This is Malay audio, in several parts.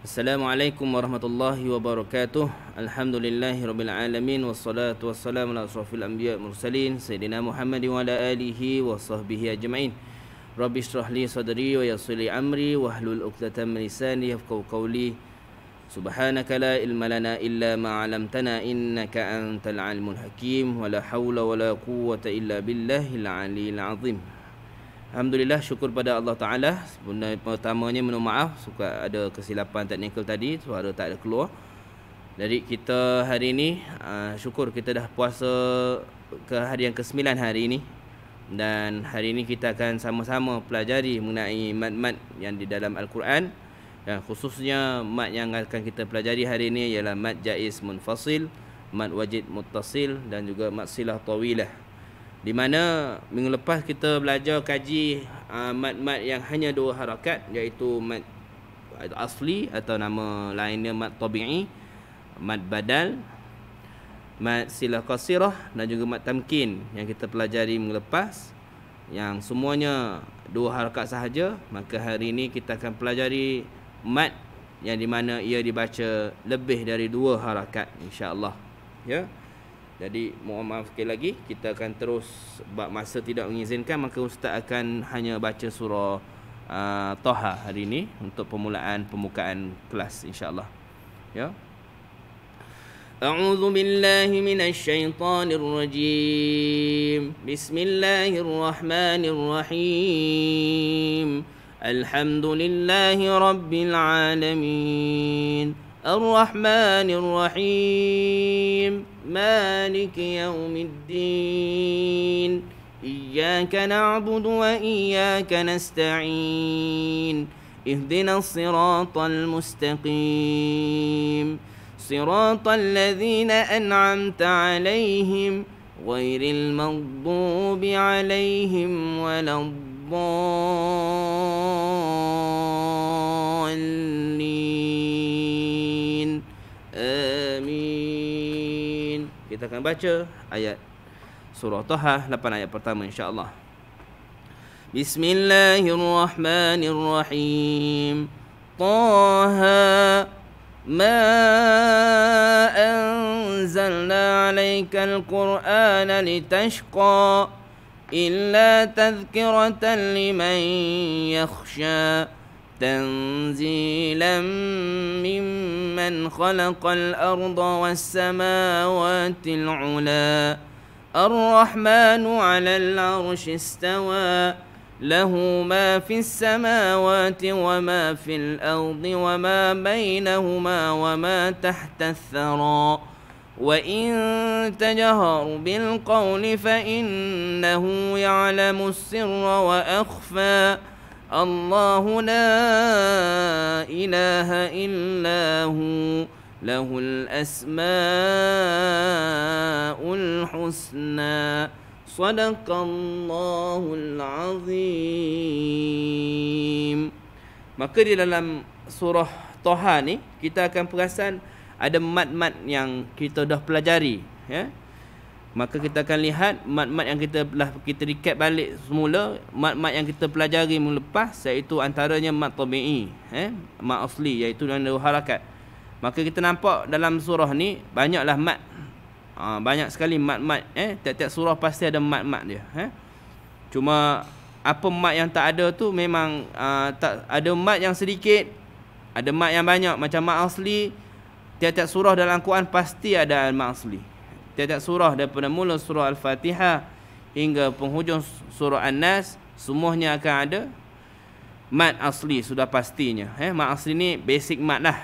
Assalamualaikum warahmatullahi wabarakatuh. Alhamdulillahirabbil alamin wassalatu wassalamu ala asrofil anbiya mursalin sayyidina Muhammad wa ala alihi wa sahbihi ajma'in. Rabbi shrah li sadri wa yassir li amri wahlul 'uqdatam min lisani yafqahu qawli. Subhanaka la ilma lana illa ma 'allamtana innaka antal alimul hakim wa la haula wa la quwwata illa billahil aliyil azim. Alhamdulillah, syukur pada Allah Ta'ala. Sebenarnya pertamanya minta maaf suka ada kesilapan teknikal tadi, suara tak ada keluar. Jadi kita hari ini syukur kita dah puasa ke hari yang ke-9 hari ini. Dan hari ini kita akan sama-sama pelajari mengenai mat-mat yang di dalam Al-Quran. Dan khususnya mat yang akan kita pelajari hari ini ialah mat jaiz munfasil, mat wajid muttasil dan juga mat silah tawilah. Di mana minggu lepas kita belajar kaji mat-mat yang hanya dua harakat, iaitu mat asli atau nama lainnya mat tabi'i, mat badal, mat silah qasirah dan juga mat tamkin yang kita pelajari minggu lepas, yang semuanya dua harakat sahaja. Maka hari ini kita akan pelajari mat yang di mana ia dibaca lebih dari dua harakat, insya-Allah. Ya. Jadi mohon maaf sekali lagi, kita akan terus, sebab masa tidak mengizinkan, maka ustaz akan hanya baca surah Taha hari ini untuk pembukaan kelas, insya-Allah. Ya. A'udzu billahi minasy syaithanir rajim. Bismillahirrahmanirrahim. Alhamdulillahi rabbil alamin. Ar-Rahmanir Rahim. مالك يوم الدين إياك نعبد وإياك نستعين اهدنا الصراط المستقيم صراط الذين أنعمت عليهم غير المغضوب عليهم ولا الضالين آمين. Kita akan baca ayat surah Taha 8 ayat pertama, insya-Allah. Bismillahirrahmanirrahim. Taha ma anzalna 'alaikal Qur'ana litashqa illa tadhkiratan liman yakhsha تنزيلا ممن خلق الأرض والسماوات العلى الرحمن على العرش استوى له ما في السماوات وما في الأرض وما بينهما وما تحت الثرى وإن تجهر بالقول فإنه يعلم السر وأخفى الله لا إله إلا هو له الأسماء الحسنى صدق الله العظيم. Maka di dalam surah Taha ni kita akan perasan ada mat-mat yang kita dah pelajari, ya. Maka kita akan lihat mat-mat yang kita recap balik semula, mat-mat yang kita pelajari minggu lepas, iaitu antaranya mat tabi'i, mat asli, iaitu dengan dua harakat. Maka kita nampak dalam surah ni banyaklah mat, banyak sekali mat-mat, tiap-tiap surah pasti ada mat-mat dia, Cuma apa mat yang tak ada tu memang tak ada. Mat yang sedikit, ada mat yang banyak. Macam mat asli, tiap-tiap surah dalam Al-Quran pasti ada mat asli. Tiap-tiap surah daripada mula surah Al-Fatihah hingga penghujung surah An-Nas, semuanya akan ada mat asli sudah pastinya. Mat asli ni basic mat lah.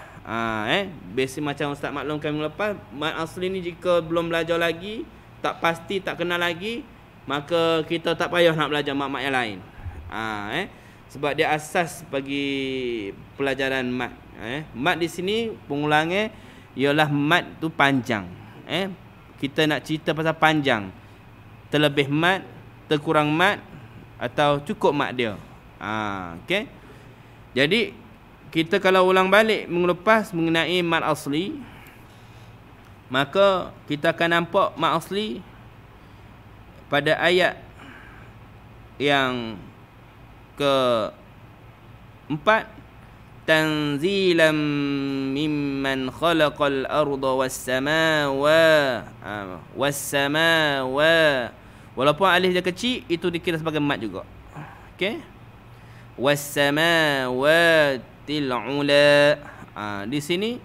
Basic macam Ustaz maklumkan minggu lepas, mat asli ni jika belum belajar lagi, tak pasti, tak kenal lagi, maka kita tak payah nak belajar mat-mat yang lain. Sebab dia asas bagi pelajaran mat. Mat di sini pengulangnya ialah mat tu panjang. Kita nak cerita pasal panjang, terlebih mat, terkurang mat, atau cukup mat dia. Okay. Jadi kita kalau ulang balik minggu lepas mengenai mat asli, maka kita akan nampak mat asli pada ayat yang ke-4 tanzilan mimman khalaqal arda was-samawa. Walaupun alif dia kecil, itu dikira sebagai mat juga. Okey. Was-samawatil ula. Di sini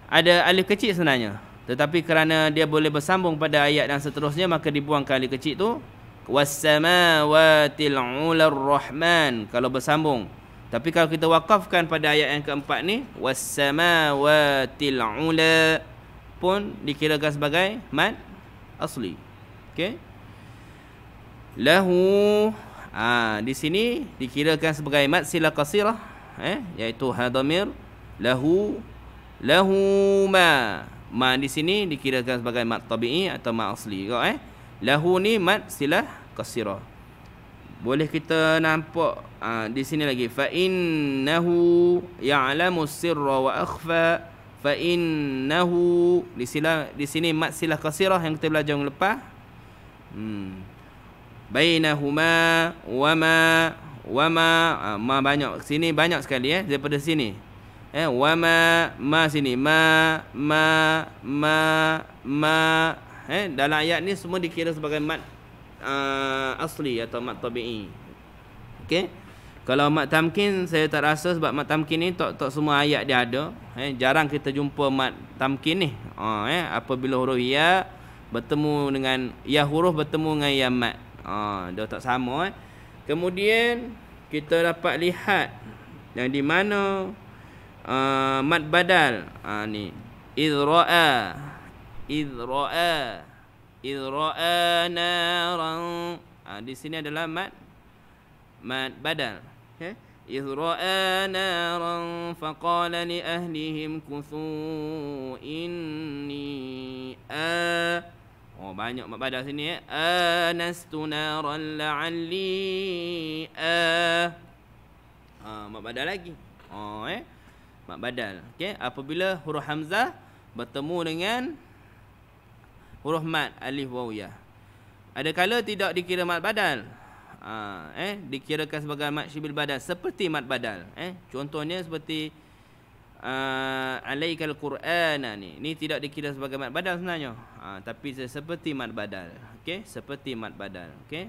ada alif kecil sebenarnya, tetapi kerana dia boleh bersambung pada ayat dan seterusnya, maka dibuangkan alif kecil tu. Was-samawatil ula ar-rahman kalau bersambung. Tapi kalau kita wakafkan pada ayat yang keempat ni, was-samawatil ula, pun dikirakan sebagai mad asli. Okey. Lahu, di sini dikirakan sebagai mad silah qasirah, iaitu hadamir lahu ma. Ma di sini dikirakan sebagai mad tabi'i atau mad asli kau. Lahu ni mad silah qasirah. Boleh kita nampak di sini lagi, fa innahu ya'lamu sirra wa akhfa. Fa innahu di sini mad silah qasirah yang kita belajar yang lepas. Bainahuma wama ma banyak sini, banyak sekali daripada sini. Wama ma sini ma dalam ayat ni semua dikira sebagai mad asli atau mad tabi'i. Okey. Kalau mad tamkin saya tak rasa, sebab mad tamkin ni tak semua ayat dia ada. Jarang kita jumpa mad tamkin ni. Apabila huruf ya bertemu dengan ya huruf bertemu dengan ya mad. Dia tak sama. Kemudian kita dapat lihat yang di mana mad badal. Ni idra'a naran. Di sini adalah mad badal. Idra'a naran faqala li ahlihim kuthu inni banyak mad badal sini. Anastu naran la'alli mad badal lagi. Mad badal. Okey, apabila huruf hamzah bertemu dengan huruf mad alif waw ya. Ada kala tidak dikira mad badal. Dikirakan sebagai mad syibil badal, seperti mad badal. Contohnya seperti alaikal qur'ana ni. Ni tidak dikira sebagai mad badal sebenarnya. Tapi seperti mad badal. Okey, seperti mad badal. Okey.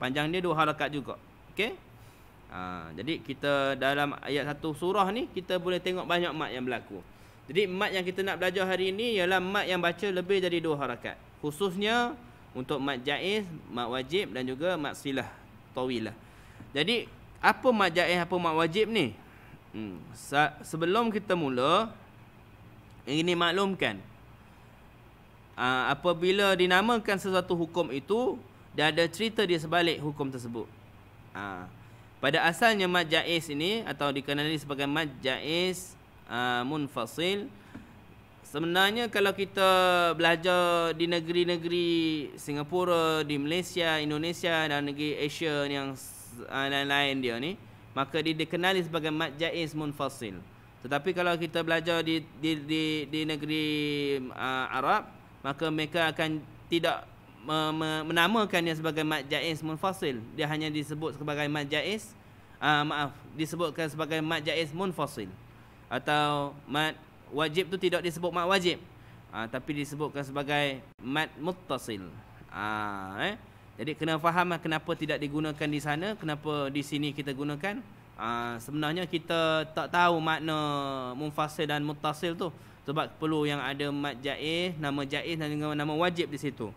Panjang dia 2 harakat juga. Okey. Jadi kita dalam ayat satu surah ni kita boleh tengok banyak mad yang berlaku. Jadi mad yang kita nak belajar hari ini ialah mad yang baca lebih dari 2 harakat. Khususnya untuk mad jaiz, mad wajib dan juga mad silah tawilah. Jadi apa mad jaiz, apa mad wajib ni? Sebelum kita mula, ini maklumkan, apabila dinamakan sesuatu hukum itu, dia ada cerita di sebalik hukum tersebut. Pada asalnya mad jaiz ini atau dikenali sebagai mad jaiz munfasil, sebenarnya kalau kita belajar di negeri-negeri Singapura, di Malaysia, Indonesia dan negeri Asia yang lain-lain dia ni, maka dia dikenali sebagai mad jaiz munfasil. Tetapi kalau kita belajar di negeri Arab, maka mereka akan tidak menamakannya sebagai mad jaiz munfasil. Dia hanya disebut sebagai mad jaiz disebutkan sebagai mad jaiz munfasil. Atau mad wajib tu tidak disebut mad wajib, tapi disebutkan sebagai mad muttasil. Jadi kena faham kenapa tidak digunakan di sana, kenapa di sini kita gunakan. Sebenarnya kita tak tahu makna munfasil dan muttasil tu, sebab perlu yang ada mad jaiz, nama jaiz dan juga nama wajib di situ.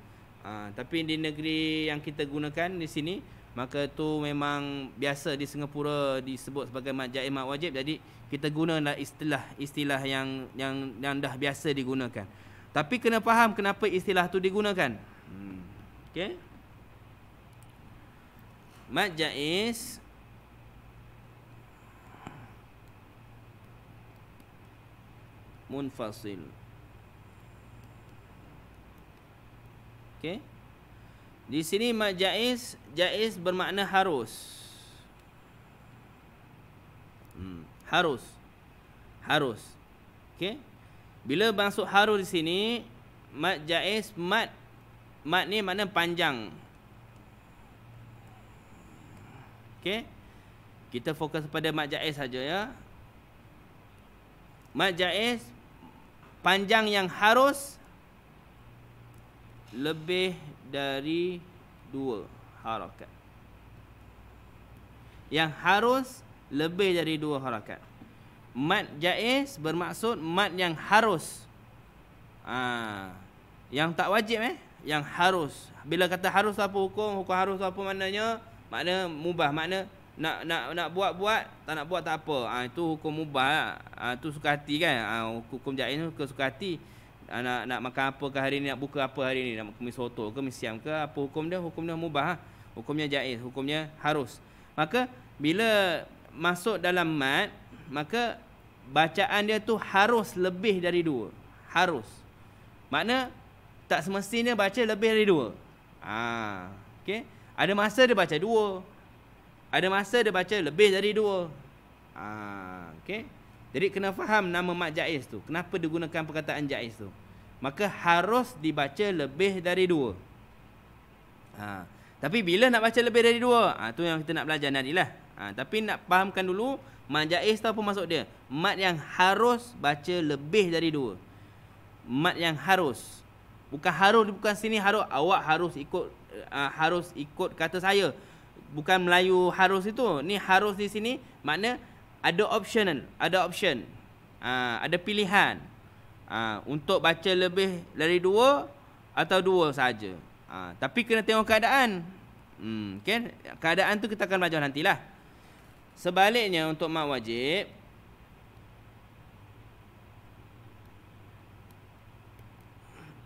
Tapi di negeri yang kita gunakan di sini, maka tu memang biasa di Singapura disebut sebagai mad jaiz, mad wajib. Jadi kita gunalah istilah yang dah biasa digunakan. Tapi kena faham kenapa istilah tu digunakan. Okey. Mad jaiz munfasil. Okey. Di sini mad jaiz, jaiz bermakna harus. Harus. Okey. Bila masuk harus di sini, mad jaiz, mad ni makna panjang. Okey. Kita fokus pada mad jaiz saja ya. Mad jaiz panjang yang harus lebih dari 2 harakat. Yang harus lebih dari 2 harakat. Mad jaiz bermaksud mad yang harus. Yang tak wajib yang harus. Bila kata harus apa hukum harus apa maknanya? Makna mubah, makna nak buat tak nak buat tak apa. Itu hukum mubah. Itu suka hati kan. Hukum jaiz tu suka hati. Nak makan apa ke hari ni, nak buka apa hari ni, nak makan mi soto ke mi siam ke, apa hukum dia? Hukum dia mubah. Hukumnya jaiz, hukumnya harus. Maka bila masuk dalam mad, maka bacaan dia tu harus lebih dari 2. Harus. Makna tak semestinya baca lebih dari 2. Okey. Ada masa dia baca 2. Ada masa dia baca lebih dari 2. Okey. Jadi kena faham nama mad jaiz tu. Kenapa digunakan perkataan jaiz tu? Maka harus dibaca lebih dari 2. Tapi bila nak baca lebih dari 2, tu yang kita nak belajar nanti lah. Tapi nak fahamkan dulu mad jaiz tu apa maksud dia? Mad yang harus baca lebih dari 2. Mad yang harus. Bukan sini harus, awak harus ikut kata saya. Bukan Melayu harus itu. Ni harus di sini makna ada option, ada pilihan untuk baca lebih dari 2 atau 2 saja. Tapi kena tengok keadaan. Okay? Keadaan tu kita akan belajar nantilah. Sebaliknya untuk mad wajib,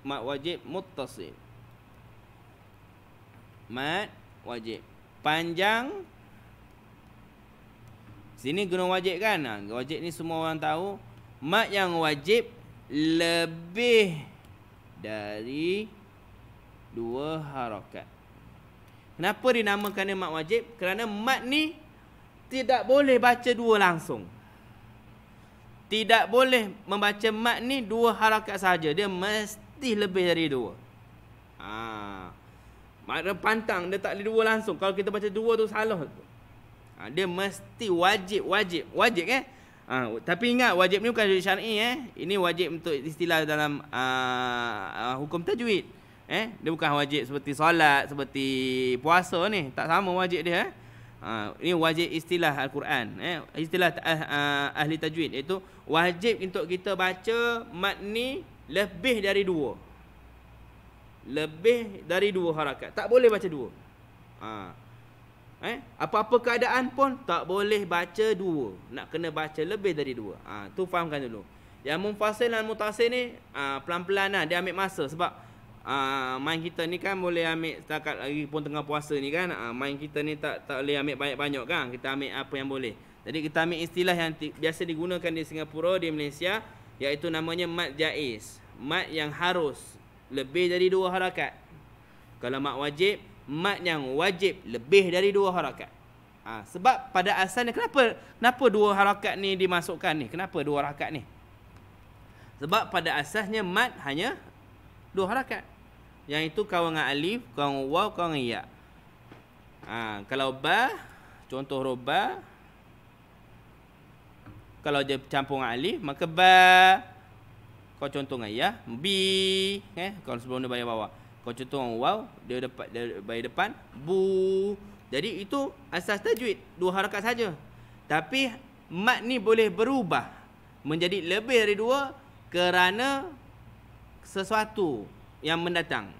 mad wajib muttasil. Mad wajib panjang. Sini guna wajib kan? Wajib ni semua orang tahu. Mad yang wajib lebih dari 2 harakat. Kenapa dinamakan dia mad wajib? Kerana mad ni tidak boleh baca 2 langsung. Tidak boleh membaca mad ni 2 harakat saja. Dia mesti lebih dari 2. Makna pantang, dia tak boleh 2 langsung. Kalau kita baca 2 tu salah. Dia mesti wajib kan? Tapi ingat wajib ni bukan syar'i Ini wajib untuk istilah dalam hukum tajwid. Dia bukan wajib seperti solat, seperti puasa ni. Tak sama wajib dia. Ini wajib istilah Al-Quran. Istilah ahli tajwid, iaitu wajib untuk kita baca mad ni lebih dari 2. Lebih dari 2 harakat. Tak boleh baca 2. Apa-apa keadaan pun tak boleh baca 2. Nak kena baca lebih dari 2. Tu fahamkan dulu. Yang munfasil dan mutasil ni pelan-pelan lah. Dia ambil masa. Sebab main kita ni kan boleh ambil setakat lagi pun tengah puasa ni kan. Main kita ni tak boleh ambil banyak-banyak kan. Kita ambil apa yang boleh. Jadi kita ambil istilah yang biasa digunakan di Singapura, di Malaysia, iaitu namanya mad jaiz. Mad yang harus lebih dari 2 harakat. Kalau mad wajib, mad yang wajib lebih dari 2 harakat. Sebab pada asalnya kenapa 2 harakat ni dimasukkan ni? Kenapa 2 harakat ni? Sebab pada asasnya mad hanya 2 harakat. Yang itu kawan dengan alif, kawan dengan waw, kawan dengan ya. Kalau ba, contoh huruf ba, kalau dia campur dengan alif, maka ba. Kau contoh dengan ya, bi, kalau sebelum dia bayar bawah. Kau contoh dengan waw, dia bayar depan, bu. Jadi itu asas tajwid, 2 harakat saja. Tapi mad ni boleh berubah menjadi lebih dari 2 kerana sesuatu yang mendatang.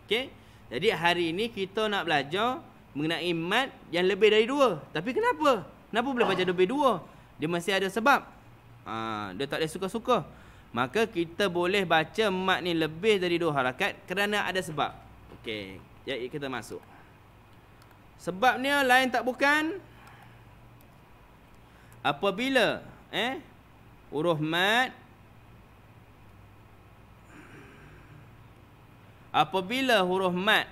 Okey. Jadi hari ini kita nak belajar mengenai mad yang lebih dari 2. Tapi kenapa? Kenapa boleh baca lebih 2? Dia mesti ada sebab. Dia tak boleh suka-suka. Maka kita boleh baca mad ni lebih dari 2 harakat kerana ada sebab. Okey, jadi kita masuk. Sebabnya lain tak bukan apabila huruf mad, apabila huruf mad,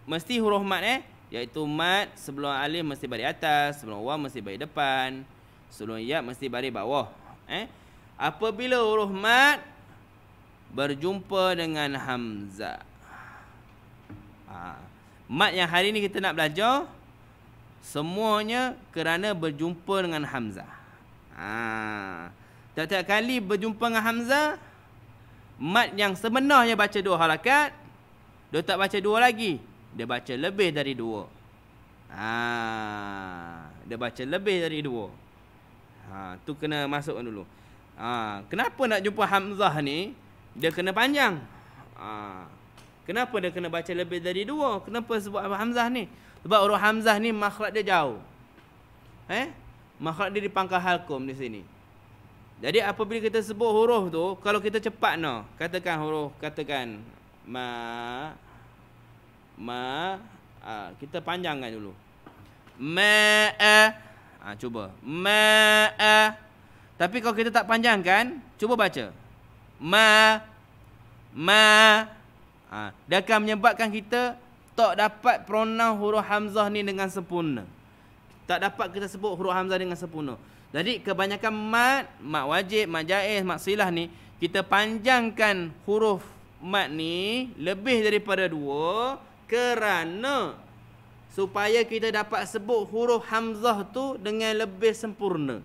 mesti huruf mad iaitu mad sebelum alif mesti baris atas, sebelum waw mesti baris depan, sebelum ya mesti baris bawah. Apabila huruf mad berjumpa dengan hamzah. Mad yang hari ni kita nak belajar semuanya kerana berjumpa dengan hamzah. Tiap-tiap kali berjumpa dengan hamzah, mat yang sebenarnya baca 2 harakat, dia tak baca 2 lagi, dia baca lebih dari 2. Dia baca lebih dari 2. Tu kena masukkan dulu. Kenapa nak jumpa hamzah ni dia kena panjang? Kenapa dia kena baca lebih dari 2? Kenapa sebut hamzah ni? Sebab huruf hamzah ni makhraj dia jauh. Makhraj dia di pangkal halqum di sini. Jadi apabila kita sebut huruf tu, kalau kita cepat katakan huruf, katakan ma, kita panjangkan dulu. Cuba. Tapi kalau kita tak panjangkan, cuba baca. Dia akan menyebabkan kita tak dapat pronoun huruf hamzah ni dengan sempurna. Tak dapat kita sebut huruf hamzah dengan sempurna. Jadi kebanyakan mat wajib, mat jaiz, mat silah ni, kita panjangkan huruf mat ni lebih daripada 2 kerana supaya kita dapat sebut huruf hamzah tu dengan lebih sempurna.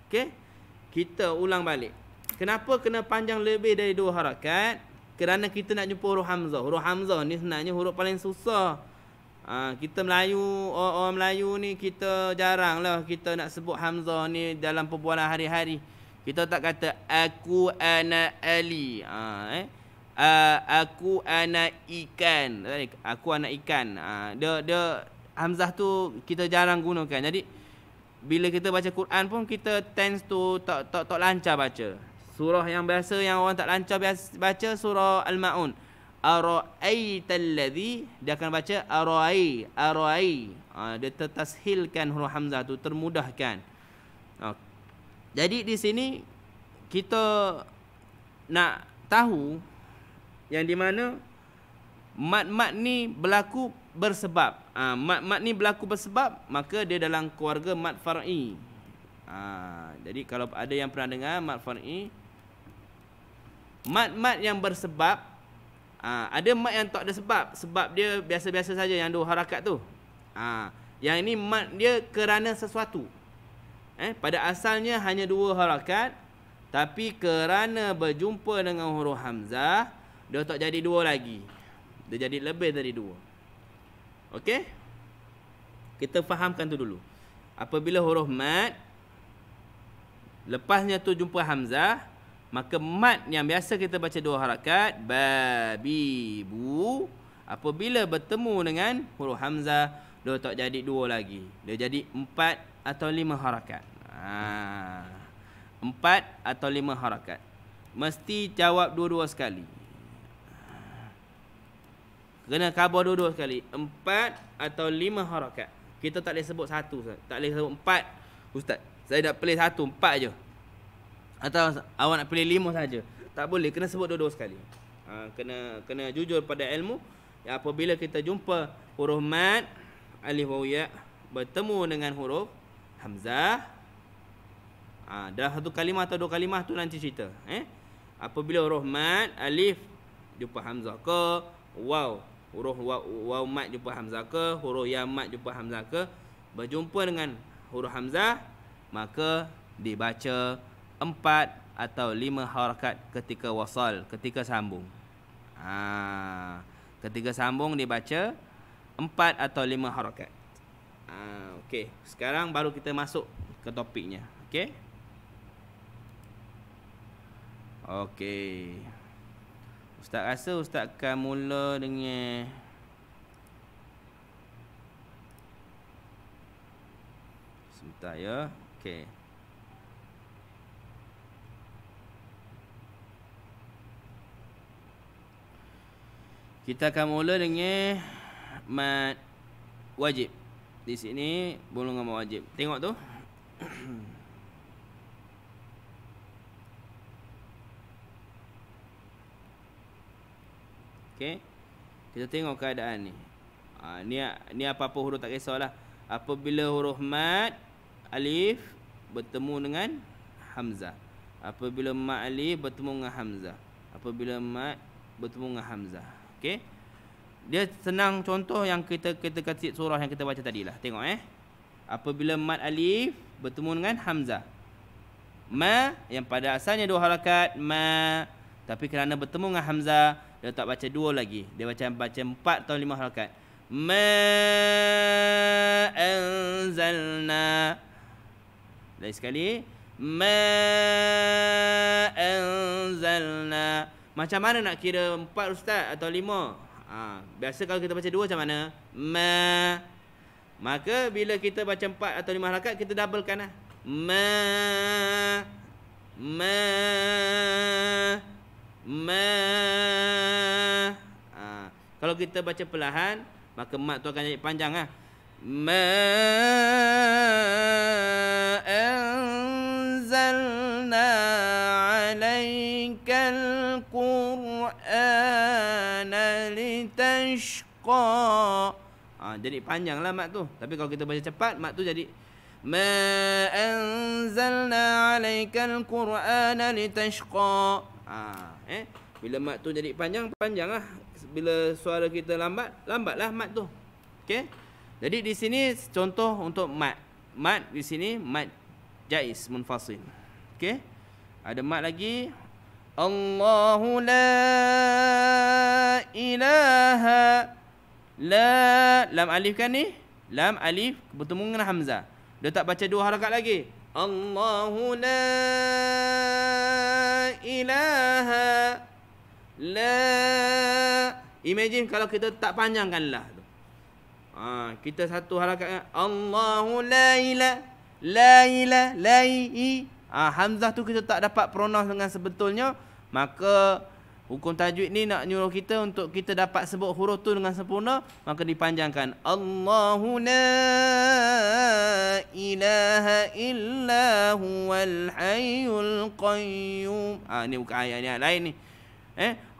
Okey. Kita ulang balik. Kenapa kena panjang lebih dari 2 harakat? Kerana kita nak jumpa huruf hamzah. Huruf hamzah ni sebenarnya huruf paling susah. Kita Melayu, orang Melayu ni kita jaranglah kita nak sebut hamzah ni dalam perbualan hari-hari. Kita tak kata aku anak Ali. Aku anak ikan. Aku anak ikan. Dia hamzah tu kita jarang gunakan. Jadi bila kita baca Quran pun kita tends to tak lancar baca. Surah yang biasa yang orang tak lancar baca surah Al-Maun. Ara'aital ladzi, dia akan baca arai. Dia tertashilkan huruf hamzah tu, termudahkan. Jadi di sini kita nak tahu yang di mana mat-mat ni berlaku bersebab. Mat-mat ni berlaku bersebab, maka dia dalam keluarga mat far'i. Jadi kalau ada yang pernah dengar mat far'i, mat-mat yang bersebab, ada mat yang tak ada sebab dia biasa-biasa saja yang 2 harakat tu. Yang ini mat dia kerana sesuatu. Pada asalnya hanya 2 harakat, tapi kerana berjumpa dengan huruf hamzah, dia tak jadi 2 lagi. Dia jadi lebih dari 2. Okey? Kita fahamkan tu dulu. Apabila huruf mat lepasnya tu jumpa hamzah, maka mat yang biasa kita baca 2 harakat, babi, bu, apabila bertemu dengan huruf hamzah, dia tak jadi 2 lagi. Dia jadi 4 atau 5 harakat. 4 atau 5 harakat. Mesti jawab 2-2 sekali. Kena khabar 2-2 sekali. 4 atau 5 harakat. Kita tak boleh sebut 1, tak boleh sebut 4. Ustaz, saya nak pilih 1, 4 je. Atau awak nak pilih 5 saja. Tak boleh, kena sebut 2-2 sekali. Kena jujur pada ilmu. Apabila kita jumpa huruf mat, alif waw ya bertemu dengan huruf hamzah, dalam 1 kalimah atau 2 kalimah tu nanti cerita. Apabila huruf mat, alif jumpa hamzah ke, waw, huruf waw mat jumpa hamzah ke, huruf ya mat jumpa hamzah ke, berjumpa dengan huruf hamzah, maka dibaca 4 atau 5 harakat ketika wasal, ketika sambung. Ketika sambung dibaca 4 atau 5 harakat. Okey, sekarang baru kita masuk ke topiknya. Okey. Okey. Ustaz rasa ustaz akan mula dengan sebentar ya. Okey. Kita akan mula dengan mat wajib. Di sini belum dengan mat wajib. Tengok tu. Okey. Kita tengok keadaan ni. Ni apa-apa huruf tak kisahlah. Apabila huruf mat alif bertemu dengan hamzah. Apabila mat alif bertemu dengan hamzah. Apabila mat bertemu dengan hamzah. Okey. Dia senang contoh yang kita kasih surah yang kita baca tadilah. Tengok apabila mat alif bertemu dengan hamzah. Ma yang pada asalnya 2 harakat, ma, tapi kerana bertemu dengan hamzah, dia tak baca 2 lagi. Dia baca 4 atau 5 harakat. Ma anzalna. Lagi sekali. Ma anzalna. Macam mana nak kira 4 ustaz atau 5? Biasa kalau kita baca 2 macam mana? Ma. Maka bila kita baca 4 atau 5 harakat, kita doublekan lah. Ma. Kalau kita baca perlahan, maka mat tu akan jadi panjang lah. Ma anzalna alaikal Qur'ana litashqa. Jadi panjanglah mat tu. Tapi kalau kita baca cepat, mat tu jadi ma anzalna alaikal Qur'ana litashqa. Bila mat tu jadi panjanglah. Bila suara kita lambatlah mat tu. Okey. Jadi di sini contoh untuk mat. Mat di sini mat jaiz munfasil. Okey. Ada mat lagi. Allahu la ilaha la. Lam alif kan ni? Lam alif bertemu dengan hamzah. Dia tak baca 2 harakat lagi. Allahu la ilaha la. Imagine kalau kita tak panjangkan lah tu. Kita 1 harakat. Allahu la ilaha la i. Hamzah tu kita tak dapat pronounce dengan sebetulnya, maka hukum tajwid ni nak nyuruh kita untuk kita dapat sebut huruf tu dengan sempurna, maka dipanjangkan. Allahu la ilaha illa huwal hayyul qayyum. Ni bukan ayat yang lain ni.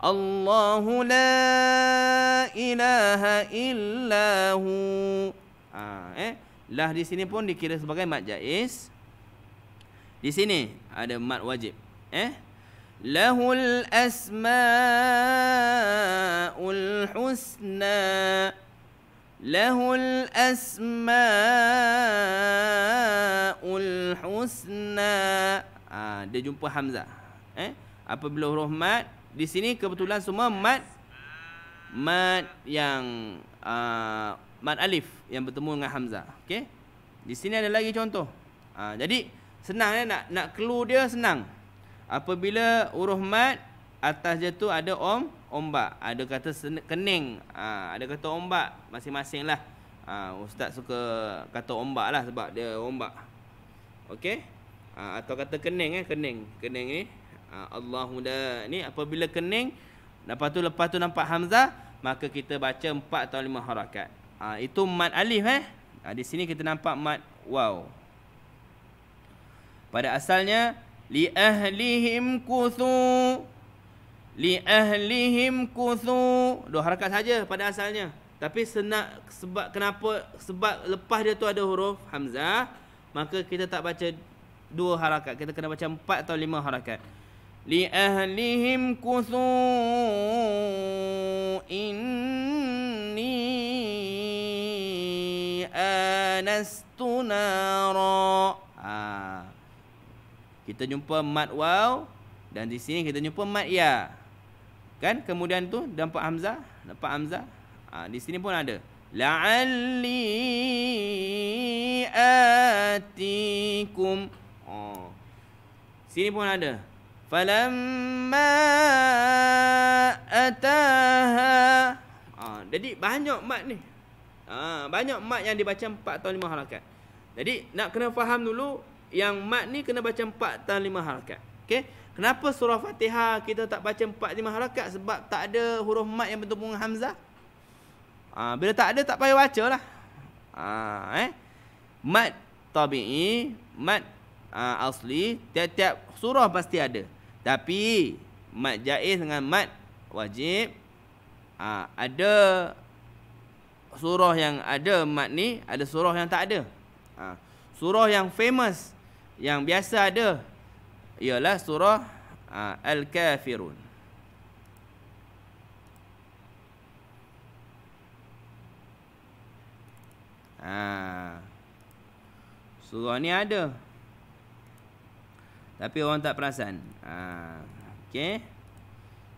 Allahu la ilaha illa hu. Lah di sini pun dikira sebagai mat jaiz. Di sini ada mat wajib. Lahul asmaul husna. Lahul asmaul husna. Dia jumpa hamzah. Apabila huruf mat di sini kebetulan semua mat yang mat alif yang bertemu dengan hamzah. Okey. Di sini ada lagi contoh. Jadi senang nak clue dia senang. Apabila huruf mat atas dia tu ada ombak, ada kata kening, ada kata ombak, masing-masing lah. Ustaz suka kata ombak lah sebab dia ombak. Okey. Atau kata kening kening ni. Allahu la ni apabila kening, lepas tu nampak hamzah, maka kita baca 4 atau 5 harakat. Itu mat alif di sini kita nampak mat waw. Pada asalnya li ahlihim kuthu. Li ahlihim kuthu. 2 harakat saja pada asalnya. Tapi sebab lepas dia tu ada huruf hamzah, maka kita tak baca 2 harakat, kita kena baca 4 atau 5 harakat. Li ahlihim kuthu inni anastu nara. Kita jumpa mat waw dan di sini kita jumpa mat ya. Kan? Kemudian tu nampak hamzah, di sini pun ada. La'alli atikum. Sini pun ada. Falamma ataha. Jadi banyak mat ni. Banyak mat yang dibaca 4 atau 5 harakat. Jadi nak kena faham dulu yang mat ni kena baca 4 atau 5 harakat. Okey? Kenapa surah Fatihah kita tak baca 4 5 harakat? Sebab tak ada huruf mat yang bertemu dengan hamzah. Bila tak ada, tak payah baca lah. Mat tabi'i, mat asli, tiap-tiap surah pasti ada. Tapi mat jaiz dengan mat wajib, ada surah yang ada mat ni, ada surah yang tak ada. Surah yang famous, yang biasa ada, ialah surah Al-Kafirun. Surah ni ada, tapi orang tak perasan. Okey.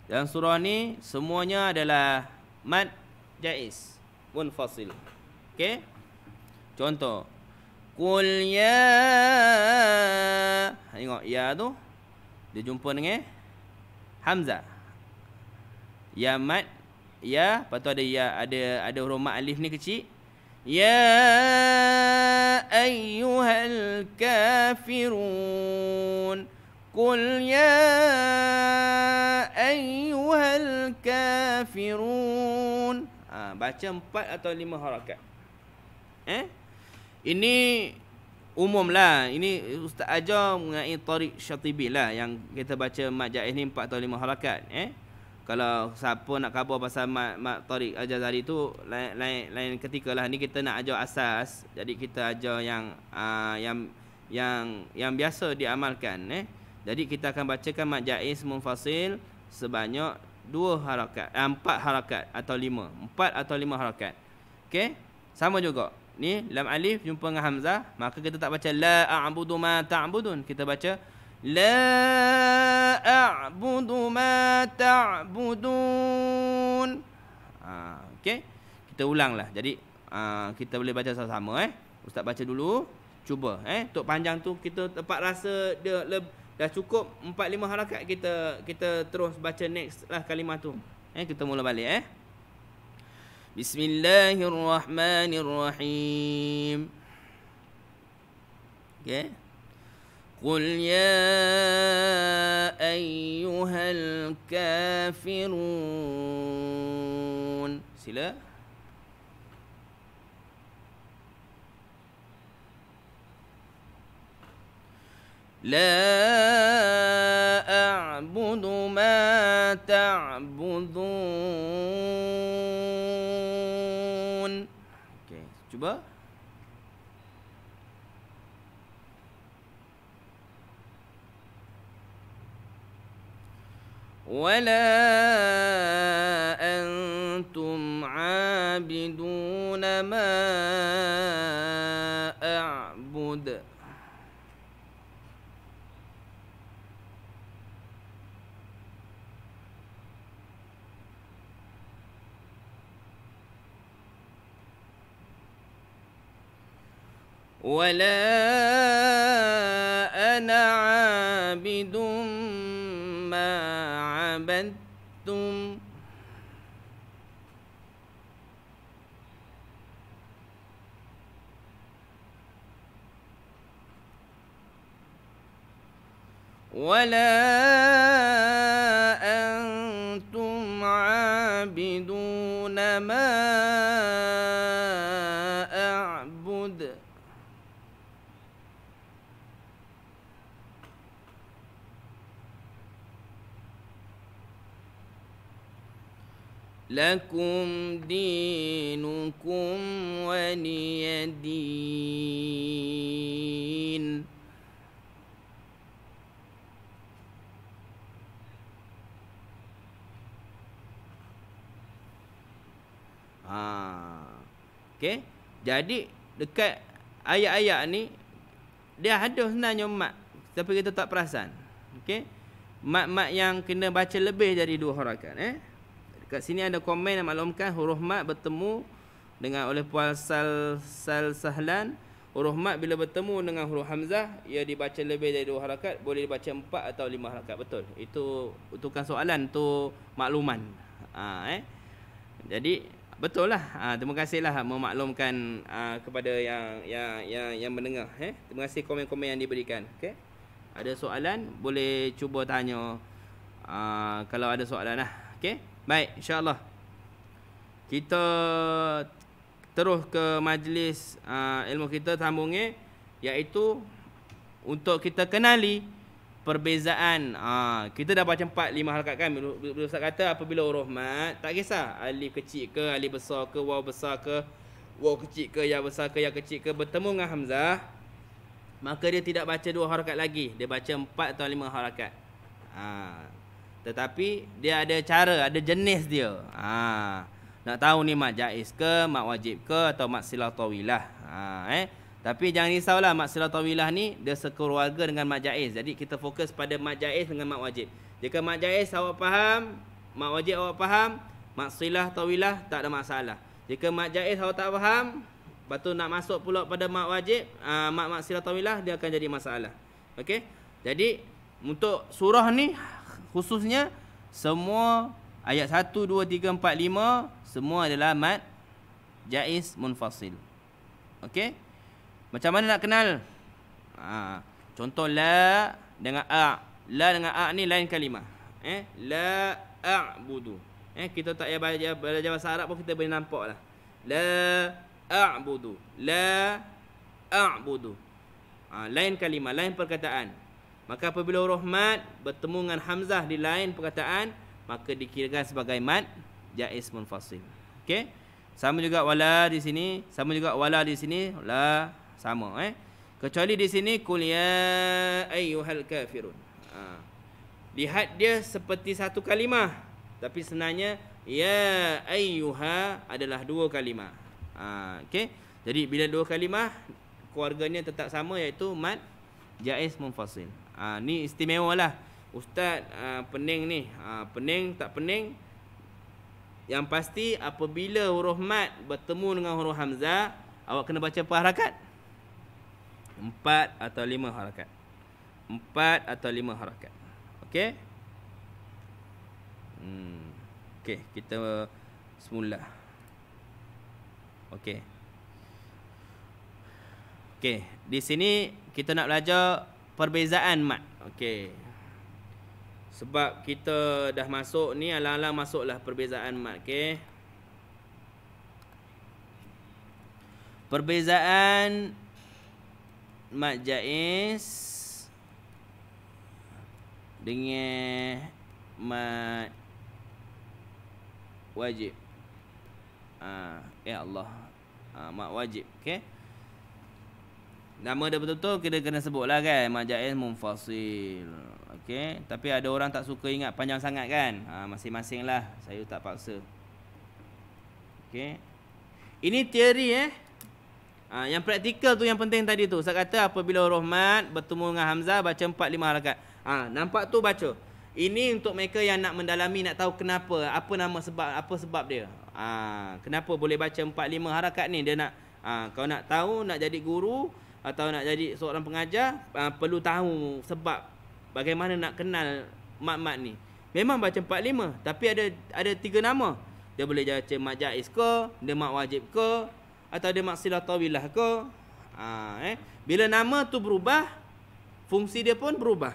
Dalam surah ni semuanya adalah mad jaiz munfasil. Okey. Contoh, qul ya. Tengok ya tu dia jumpa dengan hamzah. Ya mad, ya, lepas tu ada ya, ada huruf mad alif ni kecil. Ya ayyuhal kafirun. Qul ya ayyuhal kafirun. Baca 4 atau 5 harakat. Ini umum lah. Ini Ustaz ajar mengenai Tariq Syatibi lah, yang kita baca mad jaiz ni 4 atau 5 harakat. Kalau siapa nak khabar pasal mad Tariq Al-Jazari tu lain ketika lah. Ni kita nak ajar asas, jadi kita ajar yang biasa diamalkan. Jadi kita akan bacakan mad jaiz munfasil sebanyak 4 harakat atau 5. 4 atau 5 harakat. Okey? Sama juga. Ni lam alif jumpa dengan hamzah, maka kita tak baca la a'budu ma ta'budun, kita baca la a'budu ma ta'budun. Okey, kita ulanglah. Jadi kita boleh baca sama-sama. Ustaz baca dulu, cuba. Tok panjang tu kita tempat rasa dia dah cukup 4-5 harakat, kita terus baca next lah kalimah tu. Kita mula balik. Bismillahirrahmanirrahim. Okay. Qul ya ayyuhal kafirun. Sila. La a'budu ma ta'budun. Okey, cuba. Wala antum 'abiduna ma a'bud. ولا أنا عابد ما عبدتم ولا أنتم عابدون ما أعبد لكم دينكم ولي دين. Okey. Jadi dekat ayat-ayat ni dia ada sebenarnya mat, tapi kita tak perasan. Okey. Mat-mat yang kena baca lebih dari 2 harakat. Kat sini ada komen yang maklumkan huruf mat bertemu dengan oleh Puan Sahlan. Huruf mat bila bertemu dengan huruf hamzah, ia dibaca lebih dari 2 harakat, boleh dibaca 4 atau 5 harakat. Betul. Itu bukan soalan, tu makluman. Jadi betul lah. Terima kasihlah memaklumkan kepada yang mendengar. Terima kasih komen-komen yang diberikan. Okay? Ada soalan boleh cuba tanya kalau ada soalan lah. Okay? Baik, insya-Allah kita terus ke majlis ilmu kita sambungnya, iaitu untuk kita kenali perbezaan. Kita dah baca 4-5 harakat kan. Bila Ustaz kata apabila huruf mat, tak kisah alif kecil ke, alif besar ke, waw besar ke, waw kecil ke, ya besar ke, ya kecil ke, bertemu dengan hamzah, maka dia tidak baca 2 harakat lagi, dia baca 4 atau 5 harakat. Tetapi dia ada cara, ada jenis dia. Nak tahu ni mat jaiz ke, mat wajib ke, atau mat silah tawilah. Tapi jangan risaulah, mat silah tawilah ni dia sekeluarga dengan mat jaiz. Jadi kita fokus pada mat jaiz dengan mat wajib. Jika mat jaiz awak faham, mat wajib awak faham, mat silah tawilah tak ada masalah. Jika mat jaiz awak tak faham, lepas tu nak masuk pula pada mat wajib, mat silah tawilah, dia akan jadi masalah. Okey? Jadi untuk surah ni khususnya semua ayat 1, 2, 3, 4, 5 semua adalah mat jaiz munfasil. Okey? Macam mana nak kenal? Contoh la dengan a. La dengan a ni lain kalimah. La a'budu. Kita tak payah belajar bahasa Arab pun kita boleh nampak lah. La a'budu. La a'budu. Lain kalimah, lain perkataan. Maka apabila huruf mat bertemu dengan hamzah di lain perkataan, maka dikirakan sebagai mat jaiz munfasil. Okey? Sama juga wala di sini, sama juga wala di sini, la sama. Kecuali di sini qul ya ayyuhal kafirun. Lihat dia seperti satu kalimah, tapi sebenarnya ya ayyuha adalah dua kalimah. Okey. Jadi bila dua kalimah keluarganya tetap sama, iaitu mat jaiz munfasil. Ni istimewalah ustaz pening ni. Pening tak pening, yang pasti apabila huruf mat bertemu dengan huruf hamzah, awak kena baca apa harakat? 4 atau 5 harakat. 4 atau 5 harakat. Okey? Okey, kita semula. Okey. Okey, di sini kita nak belajar perbezaan mat. Okey. Sebab kita dah masuk ni, alang-alang masuklah perbezaan mat. Okey. Perbezaan mat jaiz dengan mat wajib. Ya Allah. Mat wajib. Okey. Nama dia betul-betul kita kena sebutlah kan, mat jaiz munfasil. Okey, tapi ada orang tak suka ingat panjang sangat kan. Masing-masing lah, saya tak paksa. Okey. Ini teori yang praktikal tu yang penting tadi tu. Saya kata apabila huruf mat bertemu dengan hamzah baca 4 5 harakat. Nampak tu baca. Ini untuk mereka yang nak mendalami, nak tahu kenapa, apa nama sebab, apa sebab dia. Kenapa boleh baca 4 5 harakat ni? Dia nak kau nak tahu, nak jadi guru atau nak jadi seorang pengajar, perlu tahu sebab bagaimana nak kenal mat-mat ni. Memang baca 4 5, tapi ada 3 nama. Dia boleh baca mat jaiz ke, dia mat wajib ke, atau dia mat silah tawilah ke. Bila nama tu berubah, fungsi dia pun berubah.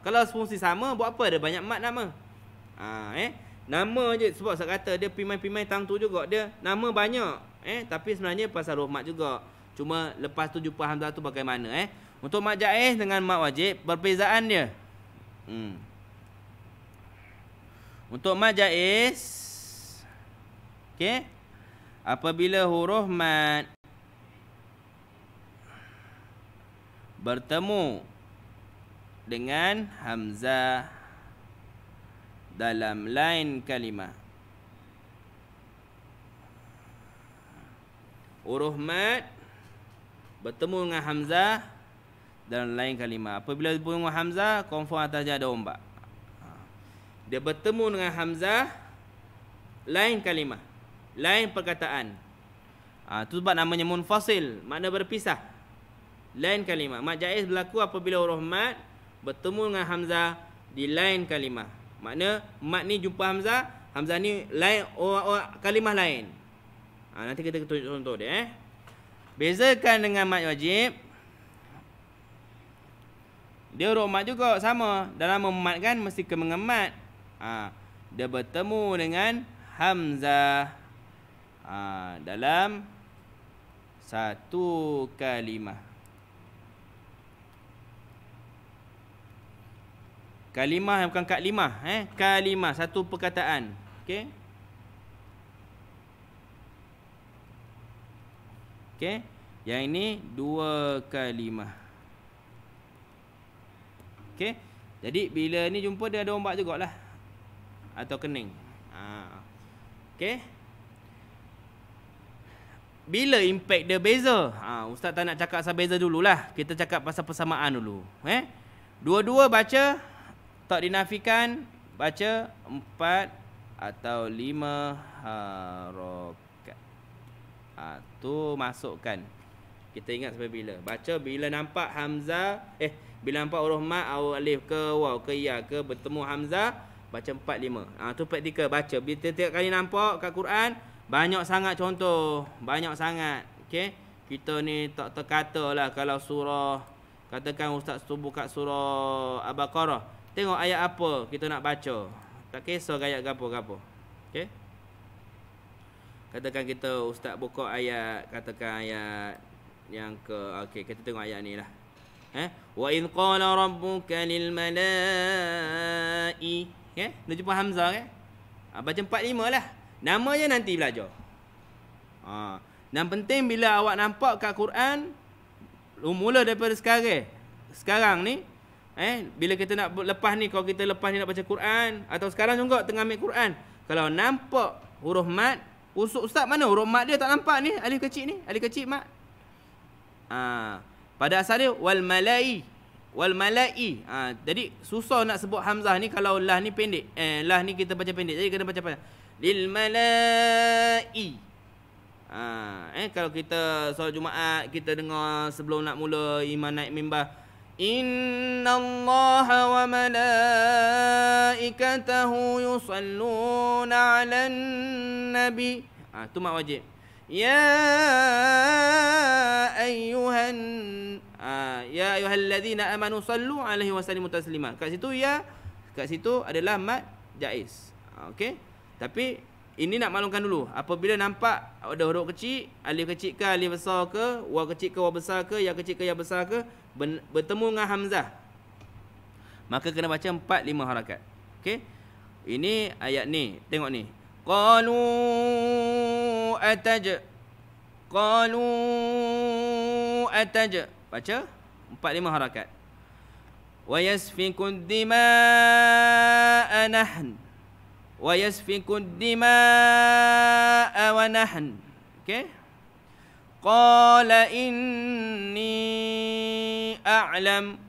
Kalau fungsi sama, buat apa ada banyak mat nama? Nama je, sebab saya kata dia pimai-pimai tang tu juga, dia nama banyak. Tapi sebenarnya pasal huruf mat juga. Cuma lepas tu jumpa hamzah tu bagaimana. Untuk mat jaiz dengan mat wajib, perbezaan dia. Untuk mat jaiz, okey, apabila huruf mat bertemu dengan hamzah dalam lain kalimah. Huruf mat bertemu dengan hamzah dalam lain kalimah. Apabila bertemu dengan hamzah, confirm atasnya ada ombak. Dia bertemu dengan hamzah lain kalimah, lain perkataan. Itu sebab namanya munfasil, makna berpisah. Lain kalimah. Mat jaiz berlaku apabila huruf mat bertemu dengan hamzah di lain kalimah. Makna mat ni jumpa hamzah, hamzah ni lain, kalimah lain. Nanti kita tunjuk contoh dia. Bezakan dengan mat wajib, dia huruf mat juga sama. Dalam mematkan mesti ke mengemat. Dia bertemu dengan hamzah dalam satu kalimah. Kalimah bukan kalimah, kalimah, satu perkataan. Okey. Okey. Yang ini dua kalimah. Okey. Jadi bila ni jumpa dia ada ombak jugalah. Atau kening. Okey. Bila impact dia beza? Ustaz tak nak cakap asal beza dululah. Kita cakap pasal persamaan dulu. Dua-dua baca tak dinafikan, baca 4 atau 5 harakat. Tu masukkan. Kita ingat sampai bila? Baca bila nampak hamzah, bila nampak huruf mat, alif ke waw ke ya ke bertemu hamzah, baca 4 5. Tu praktikal baca. Bila tiap kali nampak kat Quran, banyak sangat contoh, banyak sangat. Okey. Kita ni tak terkata lah kalau surah, katakan ustaz tu buka surah Al-Baqarah, tengok ayat apa kita nak baca. Tak kisah ayat gapo-gapo. Okey. Katakan kita ustaz buka ayat, katakan ayat yang ke, okey, kita tengok ayat ni lah. Wa in qala rabbuka lil malai. Dah jumpa hamzah kan? Baca 4 5 lah. Namanya nanti belajar. Dan penting bila awak nampak kat Quran, mula daripada sekarang ni, bila kita nak lepas ni, kalau kita lepas ni nak baca Quran, atau sekarang juga tengah ambil Quran, kalau nampak huruf mat, ustaz mana huruf mat dia tak nampak ni, alif kecil ni, alif kecil mat. Pada asal dia wal malai. Jadi susah nak sebut hamzah ni kalau lah ni pendek. Lah ni kita baca pendek. Jadi kena baca apa? Lil malai. Kalau kita solat Jumaat, kita dengar sebelum nak mula imam naik mimbar, innallaha wa malaikatahu yusalluna 'alan nabi. Tu mak wajib. Ya ayyuhalladzina amanu sallu 'alaihi wa sallimu taslima. Kat situ ya, kat situ adalah mat jaiz. Okey. Tapi ini nak maklumkan dulu, apabila nampak ada huruf kecil, alif kecil ke alif besar ke, waw kecil ke waw besar ke, ya kecil ke ya besar ke, bertemu dengan hamzah, maka kena baca 4 5 harakat. Okey. Ini ayat ni, tengok ni. Qalu ataj. Baca 4 5 harakat. Wa yasfikud dima'a nahn. Wa yasfikud dima'a wa nahn. Okey. Qala inni a'lam.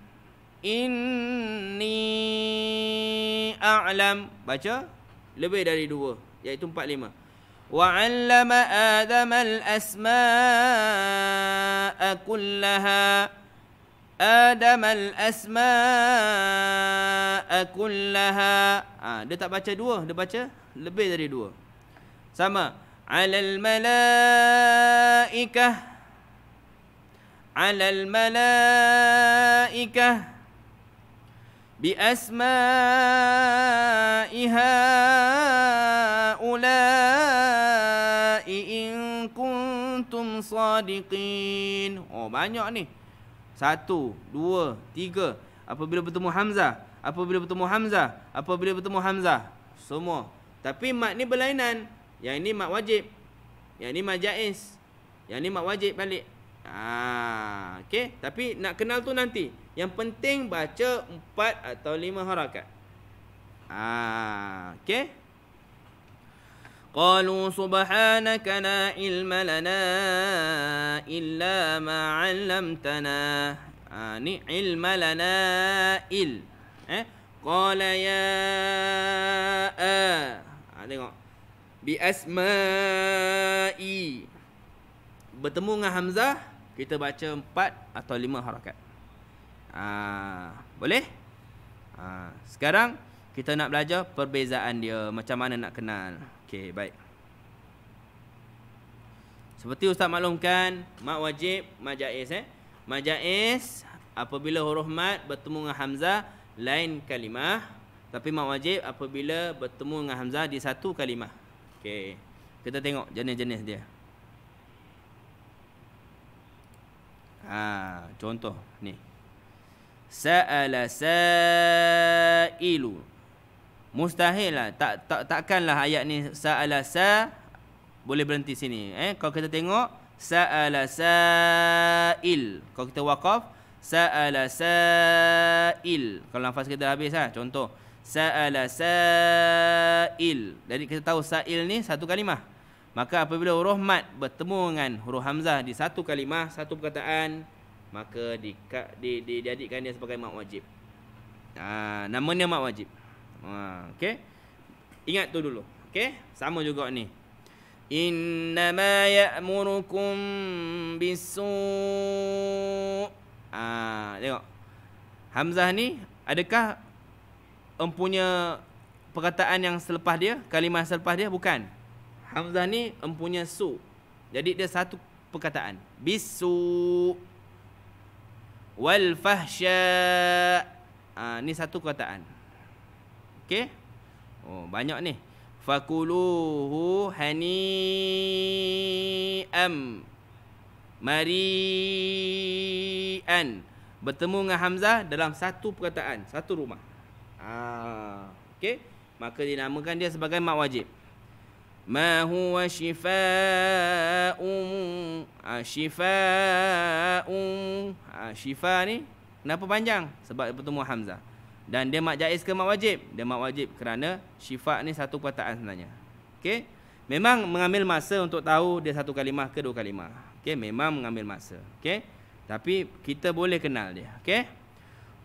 Baca lebih dari 2, iaitu 4 5. Wa 'allama Adama al-asma'a kullaha. Dia tak baca 2, dia baca lebih dari 2. Sama. 'Alal malaikah bi asma'iha ula'i in kuntum sadiqin. Banyak ni. 1 2 3. Apabila bertemu hamzah, semua. Tapi mat ni berlainan. Yang ini mat wajib, yang ini mat jaiz, yang ini mat wajib balik. Okey. Tapi nak kenal tu nanti. Yang penting baca 4 atau 5 harakat. Okey. Qalu subhanaka la ilma lana illa ma 'allamtana. Ni ilma lana qala ya tengok. Bi asma'i. Bertemu dengan hamzah, kita baca 4 atau 5 harakat. Boleh? Sekarang kita nak belajar perbezaan dia, macam mana nak kenal. Okey, baik. Seperti ustaz maklumkan, mat wajib, mat jaiz. Mat jaiz apabila huruf mat bertemu dengan hamzah lain kalimah, tapi mat wajib apabila bertemu dengan hamzah di satu kalimah. Okey. Kita tengok jenis-jenis dia. Contoh ni. Sa'ala sa'ilu. Mustahil lah. Takkanlah ayat ni sa'ala boleh berhenti sini. Kalau kita tengok sa'ala sa'il. Kalau kita waqaf sa'ala sa'il. Kalau nafas kita habis Contoh sa'ala sa'il. Jadi kita tahu sa'il ni satu kalimah. Maka apabila huruf mat bertemu dengan huruf hamzah di satu kalimah, satu perkataan, maka dijadikan dia sebagai mat wajib. Namanya mat wajib. Okey. Ingat tu dulu. Okey? Sama juga ni. Innama ya'murukum bisu'. Tengok. Hamzah ni adakah empunya perkataan yang selepas dia, kalimah selepas dia? Bukan. Hamzah ni empunya su. Jadi dia satu perkataan. Bisu wal fahsya. Ni satu perkataan. Okey? Oh, banyak ni. Fakuluhu hani'am mari'an. Bertemu dengan hamzah dalam satu perkataan, satu rumah. Okey? Maka dinamakan dia sebagai mat wajib. Ma huwa shifa'un. Shifa ni kenapa panjang? Sebab bertemu hamzah. Dan dia mat jaiz ke mat wajib? Dia mat wajib kerana syifa ni satu perkataan sebenarnya. Okey? Memang mengambil masa untuk tahu dia satu kalimah ke dua kalimah. Okey, memang mengambil masa. Okey? Tapi kita boleh kenal dia. Okey?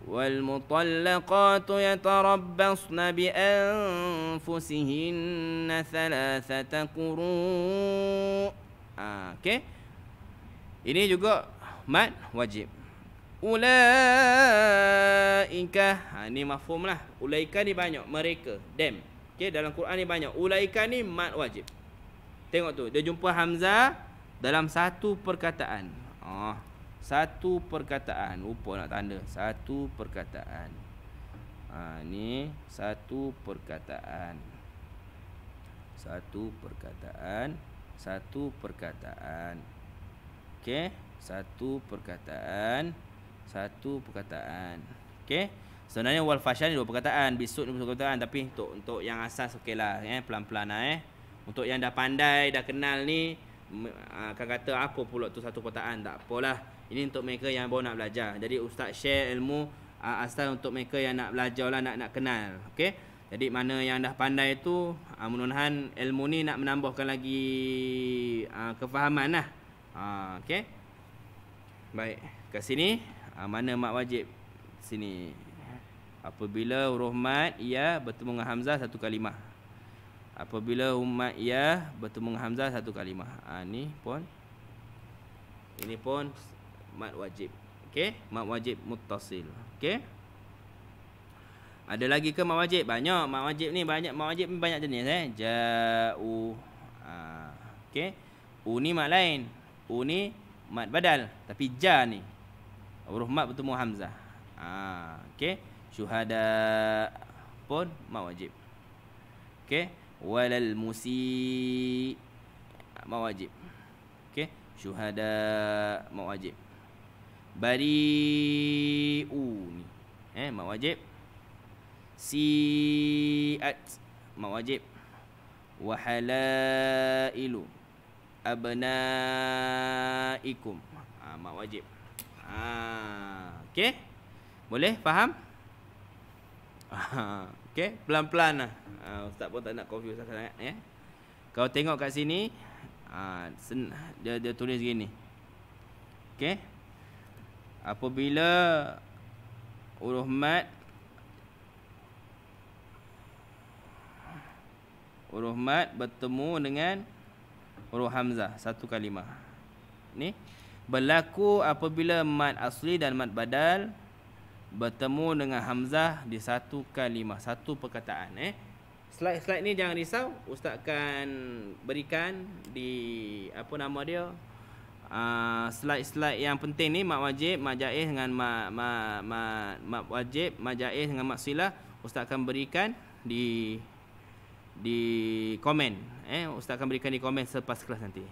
Wal mutallaqatu yatarabbasna bi anfusihinna thalathata quru'. Okey? Ini juga mat wajib. Ulaika, ni mafhum lah. Ulaika ni banyak, mereka, them. Okey, dalam Quran ni banyak. Ulaika ni mat wajib. Tengok tu, dia jumpa hamzah dalam satu perkataan. Satu perkataan. Lupa nak tanda. Satu perkataan. Ni satu perkataan. Satu perkataan. Satu perkataan. Okey, satu perkataan. Satu perkataan. Okey. Sebenarnya wal fasya ni dua perkataan, bisut ni dua perkataan, tapi untuk yang asas okeylah, pelan-pelan lah. Untuk yang dah pandai, dah kenal ni akan kata apa pula tu satu perkataan, tak apalah. Ini untuk mereka yang baru nak belajar. Jadi ustaz share ilmu asal untuk mereka yang nak belajar lah, nak kenal. Okey. Jadi mana yang dah pandai tu, mudah-mudahan ilmu ni nak menambahkan lagi kefahaman lah. Okey. Baik, kat sini mana mat wajib? Sini. Apabila huruf mat ya bertemu dengan hamzah satu kalimah. Apabila huruf mat ya bertemu dengan hamzah satu kalimah. Ni pun, ini pun mat wajib. Okey, mat wajib muttasil. Okey. Ada lagi ke mat wajib? Banyak mat wajib ni, banyak mat wajib ni banyak jenis ja'u. Okey. U ni mat lain. U ni mat badal, tapi ja ni huruf mat bertemu hamzah. Okey. Syuhada pun mat wajib. Okey. Walal musi mat wajib. Okey. Syuhada mat wajib. Bari'u ni mat wajib. Si'at mat wajib. Wahalailu abnaikum mat wajib. Okey. Boleh faham? Okey, pelan-pelan lah. Ustaz pun tak nak confuse sangat ya. Kau tengok kat sini, dia tulis gini. Okey. Apabila huruf mat bertemu dengan huruf hamzah satu kalimah. Ni berlaku apabila mat asli dan mat badal bertemu dengan hamzah di satu kalimah, satu perkataan. Slide-slide ni jangan risau, ustaz akan berikan di apa nama dia, slide-slide yang penting ni, mat wajib, mat jaiz dengan mat wajib, mat jaiz dengan mat silah, ustaz akan berikan di komen. Ustaz akan berikan di komen selepas kelas nanti.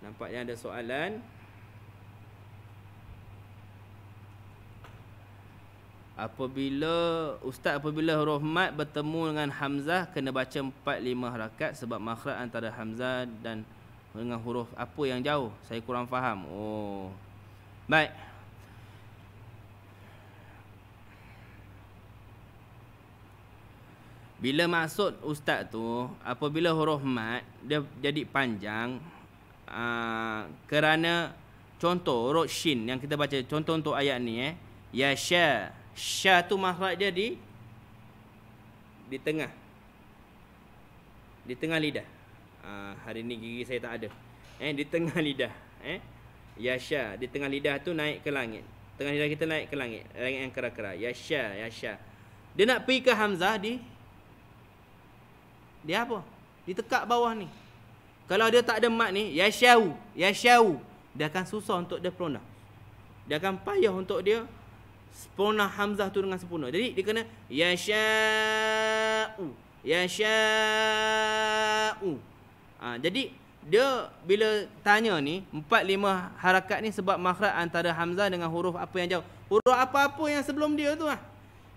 Nampaknya ada soalan. Apabila huruf mat bertemu dengan hamzah kena baca 4-5 harakat sebab makhraj antara hamzah dan dengan huruf apa yang jauh? Saya kurang faham. Baik. Bila maksud ustaz tu, apabila huruf mat dia jadi panjang, kerana contoh huruf shin yang kita baca, contoh untuk ayat ni yasha. Sya tu makhraj dia di tengah. Di tengah lidah. Hari ni gigi saya tak ada. Di tengah lidah. Yasha, di tengah lidah tu naik ke langit. Tengah lidah kita naik ke langit. Langit yang kera-kera. Yasha, yasha. Dia nak pergi ke hamzah di apa? Di tekak bawah ni. Kalau dia tak ada mat ni, yashau, yashau, dia akan susah untuk dia pronounce. Dia akan payah untuk dia pronounce hamzah tu dengan sempurna. Jadi dia kena yashau, yashau. Jadi dia bila tanya ni 4-5 harakat ni sebab makhraj antara hamzah dengan huruf apa yang jauh. Huruf apa-apa yang sebelum dia tu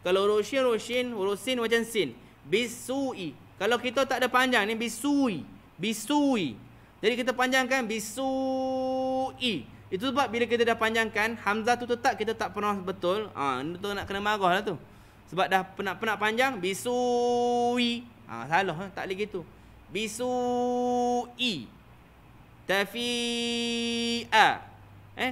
Kalau huruf shin, huruf sin macam sin. Bisui. Kalau kita tak ada panjang ni bisui, bisui. Jadi kita panjangkan bisui. Itu sebab bila kita dah panjangkan hamzah tu tetap kita tak pernah betul. Itu nak kena marah lah tu. Sebab dah penat panjang bisui. Salah tak boleh gitu. Bisui. Tafi'a.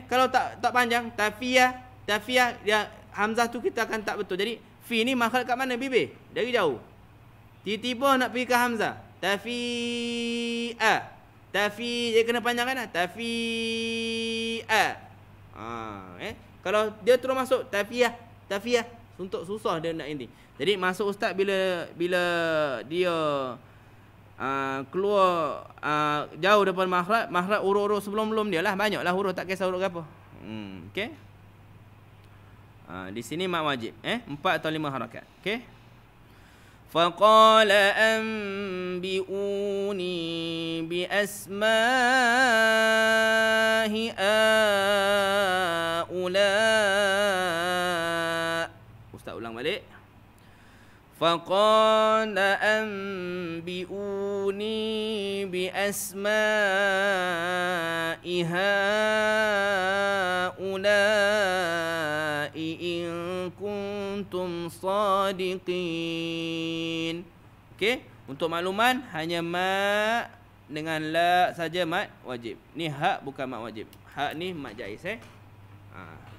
Kalau tak panjang tafi'a, tafi'a dia hamzah tu kita akan tak betul. Jadi fi ni makhraj kat mana bibir? Dari jauh. Tiba-tiba nak pergi ke hamzah. Tafi'a. Tafi dia kena panjangkan tafi'a. Kalau dia terus masuk tafi'ah, tafi'ah, untuk susah dia nak ini. Jadi masuk ustaz bila dia keluar jauh daripada makhraj huruf-huruf sebelum dia lah, banyaklah huruf, tak kisah huruf apa. Okey. Di sini mat wajib 4 atau 5 harakat. Okey. فقال أنبئوني بأسماء هؤلاء. Ustaz ulang balik. فقال أنبئوني بأسماء هؤلاء إن كنتم صادقين. Okey, untuk makluman hanya ma dengan la saja mat wajib. Ni hak bukan mat wajib. Hak ni mat jaiz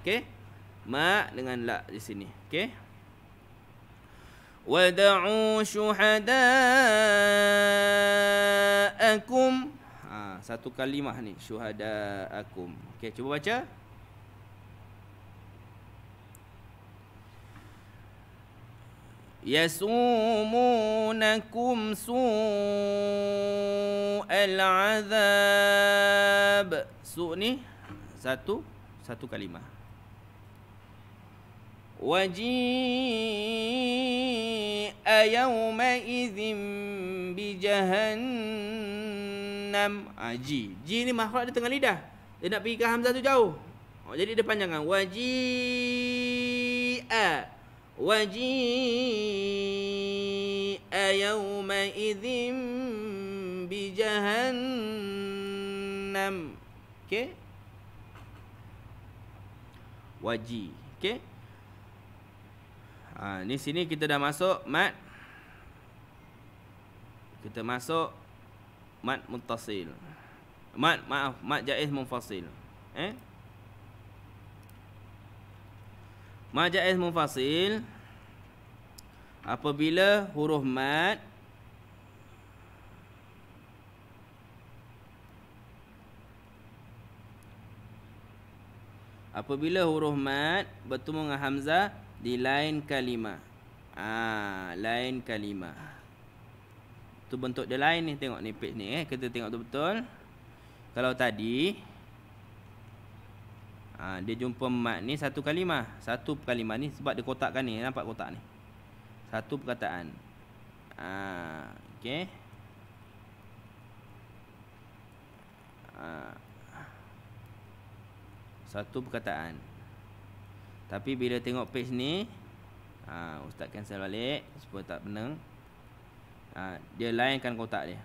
Okey. Ma dengan la di sini. Okey. Wad'u syuhada'akum. Satu kalimah ni, syuhada'akum. Okey, cuba baca. Yasumunakum su'al azab. Su' ni satu kalimah. Waji'a yawma'idhin bijahannam. Ji ni makhraj di tengah lidah. Dia nak pergi ke hamzah tu jauh. Jadi dia panjangkan. Waji'a yawma'idhin bijahannam. Okey. Waji. Okey. Ni sini kita dah masuk mat. Kita masuk mat muttasil. Mat jaiz munfasil. Mat jaiz munfasil apabila huruf mat bertemu dengan hamzah di lain kalimah. Lain kalimah. Tu bentuk dia lain ni. Tengok ni page ni kita tengok betul-betul. Kalau tadi dia jumpa mat ni satu kalimah. Satu kalimah ni sebab dia kotakkan ni. Nampak kotak ni? Satu perkataan. Okey. Satu perkataan. Tapi bila tengok page ni, ustaz cancel balik supaya tak pening. Dia lainkan kotak dia.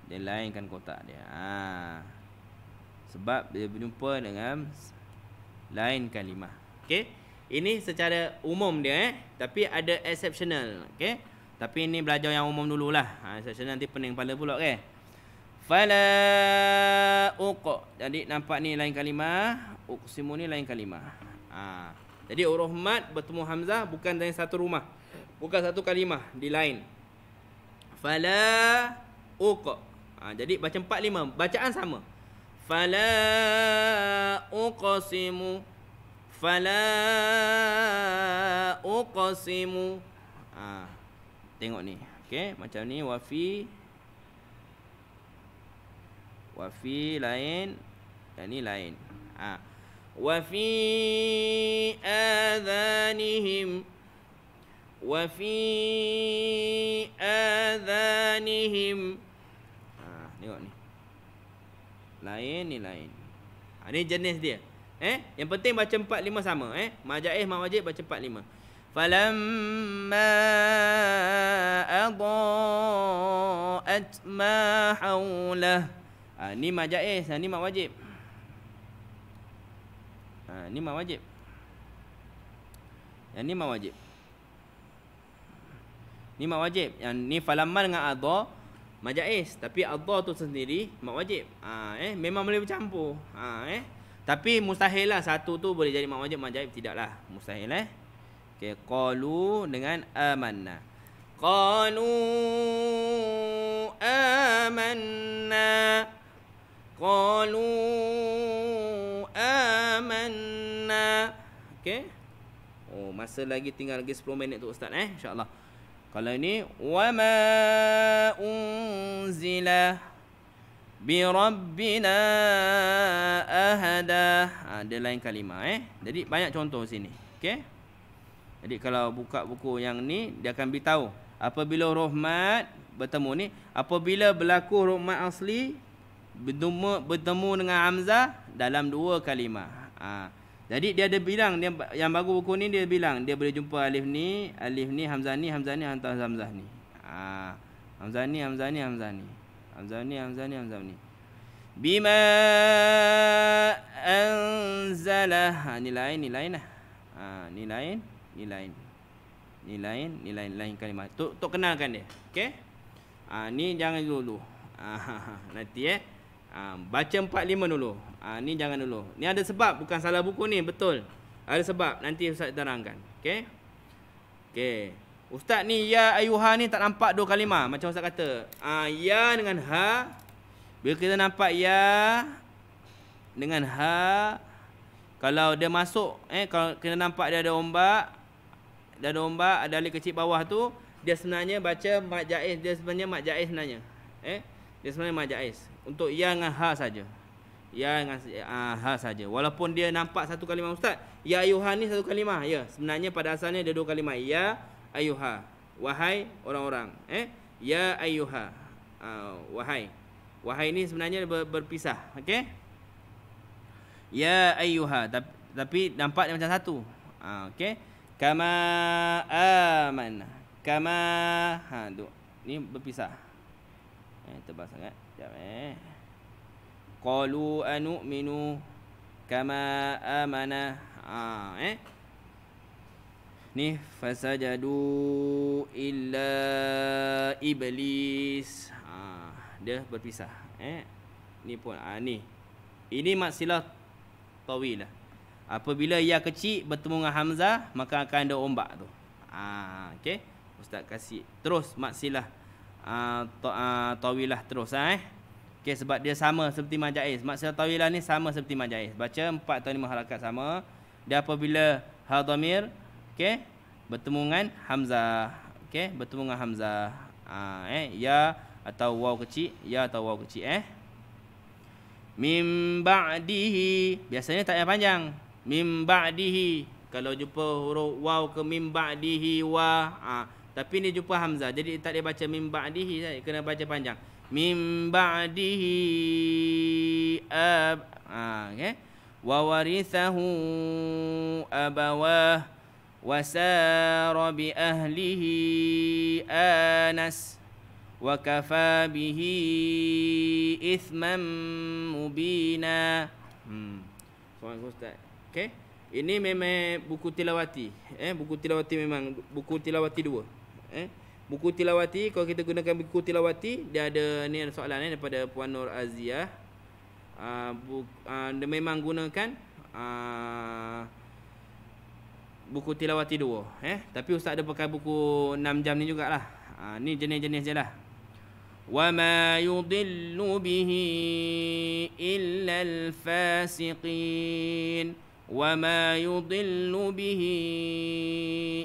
Dia lainkan kotak dia. Sebab dia berjumpa dengan lain kalimah. Okey. Ini secara umum dia tapi ada exceptional. Okey. Tapi ini belajar yang umum dululah. Exceptional nanti pening kepala pula okey. Fala jadi nampak ni lain kalimah, uqsimu ni lain kalimah. Jadi huruf mat bertemu hamzah bukan dalam satu rumah. Bukan satu kalimah, di lain. Fala jadi baca 4 5, bacaan sama. Fala uqsimu. Fala uqsimu. Tengok ni. Okey, macam ni wafi lain, yang ni lain. Wa fi adhanihim tengok ni. Lain ni lain. Ni jenis dia. Yang penting baca 4 5 sama. Mak jaiz mak wajib baca 4 5. Falamma adaat ma haulah. Ni mak jaiz, ni mak wajib. Ni mak wajib. Yang ni mak wajib. Ni mak wajib. Yang ni falamma dengan adha mak jaiz, tapi adha tu sendiri mak wajib. Memang boleh bercampur. Tapi mustahil lah satu tu boleh jadi mak wajib, mak jaiz tidaklah. Mustahil Okey, qalu dengan amanna. Qalu amanna. Qalu amanna. Okey. Masa lagi tinggal lagi 10 minit tu ustaz insya-Allah. Kalau ini wama unzila bi rabbina ahada. Dia lain kalimah Jadi banyak contoh sini. Okey. Jadi kalau buka buku yang ni dia akan beritahu apabila huruf mat bertemu ni, apabila berlaku huruf mat asli bertemu dengan hamzah dalam 2 kalimah. Jadi dia ada bilang, dia yang baru buku ni dia bilang dia boleh jumpa alif ni, hamzah ni, hantar hamzah ni. Hamzah ni, hamzah ni, hamzah ni. Hamzah ni, hamzah ni, hamzah ni. Bima anzalah. Ni lain lah. Ni lain, ni lain. Ni lain, ni lain kalimah. Tok kenalkan dia. Okey? Ni jangan dulu. Nanti baca 4 5 dulu. Ni jangan dulu. Ni ada sebab, bukan salah buku ni, betul. Ada sebab, nanti ustaz terangkan. Okey? Okey. Ustaz ni ya ayuha ni tak nampak 2 kalimah macam ustaz kata. Ya dengan ha. Bila kita nampak ya dengan ha, kalau dia masuk kalau kita nampak dia ada ombak, ada alif kecil bawah tu, dia sebenarnya baca mat jaiz, dia sebenarnya mat jaiz sebenarnya. Dia sebenarnya mat jaiz. Untuk ya dengan ha saja. Ya dengan ha saja. Walaupun dia nampak satu kalimah ustaz, ya ayuha ni satu kalimah. Ya, sebenarnya pada asalnya ada 2 kalimah. Ya ayuha, wahai orang-orang. Ya ayuha, wahai ni sebenarnya berpisah. Okey. Ya ayuha, tapi nampak dia macam satu. Okey. Kama amanna. Kama tu. Ni berpisah. Tebal sangat. Sekejap Qalu anu'minu kama amana. Ni fasajadu illa iblis. Dia berpisah. Ni pun ni. Ini maksilah tawilah. Apabila ya kecil bertemu dengan hamzah, maka akan ada ombak tu. Okey. Ustaz kasih terus maksilah tawilah terus Okey, sebab dia sama seperti mad jaiz. Maksilah tawilah ni sama seperti mad jaiz. Baca 4 atau 5 harakat sama. Dia apabila ha dhamir bertemu dengan hamzah. Okey, bertemu dengan hamzah. Ya atau waw kecil, Mim ba'dihi, biasanya tak yang panjang. Mim ba'dihi, kalau jumpa huruf waw ke mim ba'dihi wa, tapi ni jumpa hamzah, jadi tak dia baca mim ba'dihi, kena baca panjang. Mim ba'dihi okey. Wa warithahu abawah wasara bi ahlihi anas wa kafa bihi ithman mubina. Soalan ustaz. Okey. Ini memang buku tilawati. Buku tilawati memang buku tilawati 2. Buku tilawati, kalau kita gunakan buku tilawati, dia ada ni ada soalan daripada Puan Nur Aziah. Dia memang gunakan buku tilawati 2. Tapi ustaz ada pakai buku 6 jam ni jugalah. Ni jenis-jenis je lah. وَمَا يُضِلُّ بِهِ إِلَّا الْفَاسِقِينَ وَمَا يُضِلُّ بِهِ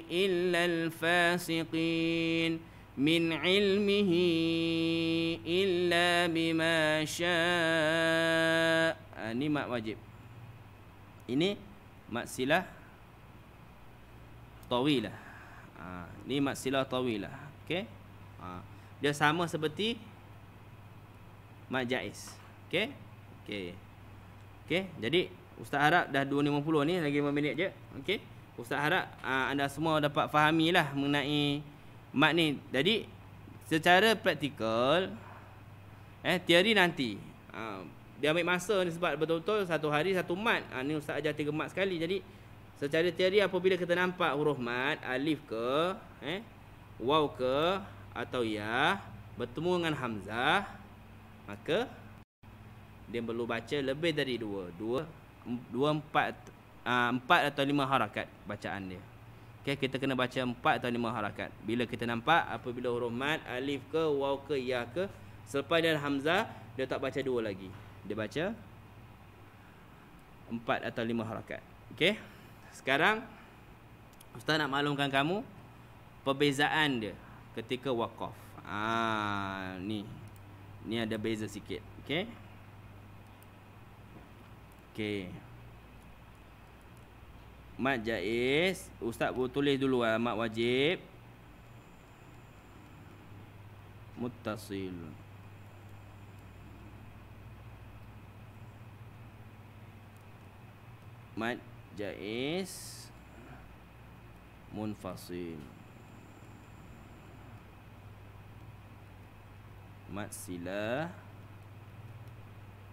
إِلَّا الْفَاسِقِينَ مِنْ عِلْمِهِ إِلَّا بِمَا شَاءَ. Ini mat wajib. Ini mat silah tawilah. Ini mat silah tawilah. Okey. Dia sama seperti mat jaiz. Okey. Okey. Jadi ustaz harap dah 2.50 ni, lagi 5 minit je. Okey. Ustaz harap anda semua dapat fahamilah mengenai mat ni. Jadi secara praktikal teori nanti dia ambil masa ni sebab betul-betul satu hari satu mat. Ni ustaz ajar 3 mat sekali. Jadi secara teori apabila kita nampak huruf mat, alif ke, waw ke atau ya bertemu dengan hamzah, maka dia perlu baca lebih dari 4 atau 5 harakat bacaan dia. Okey, kita kena baca 4 atau 5 harakat. Bila kita nampak apabila huruf mat, alif ke, waw ke, ya ke, selepas dia hamzah, dia tak baca 2 lagi. Dia baca 4 atau 5 harakat. Okey. Sekarang ustaz nak maklumkan kamu perbezaan dia ketika waqaf. Ni ada beza sikit. Okey. Mat jaiz, ustaz tulis dulu mat wajib, muttasil, mat jaiz, munfasil, mat silah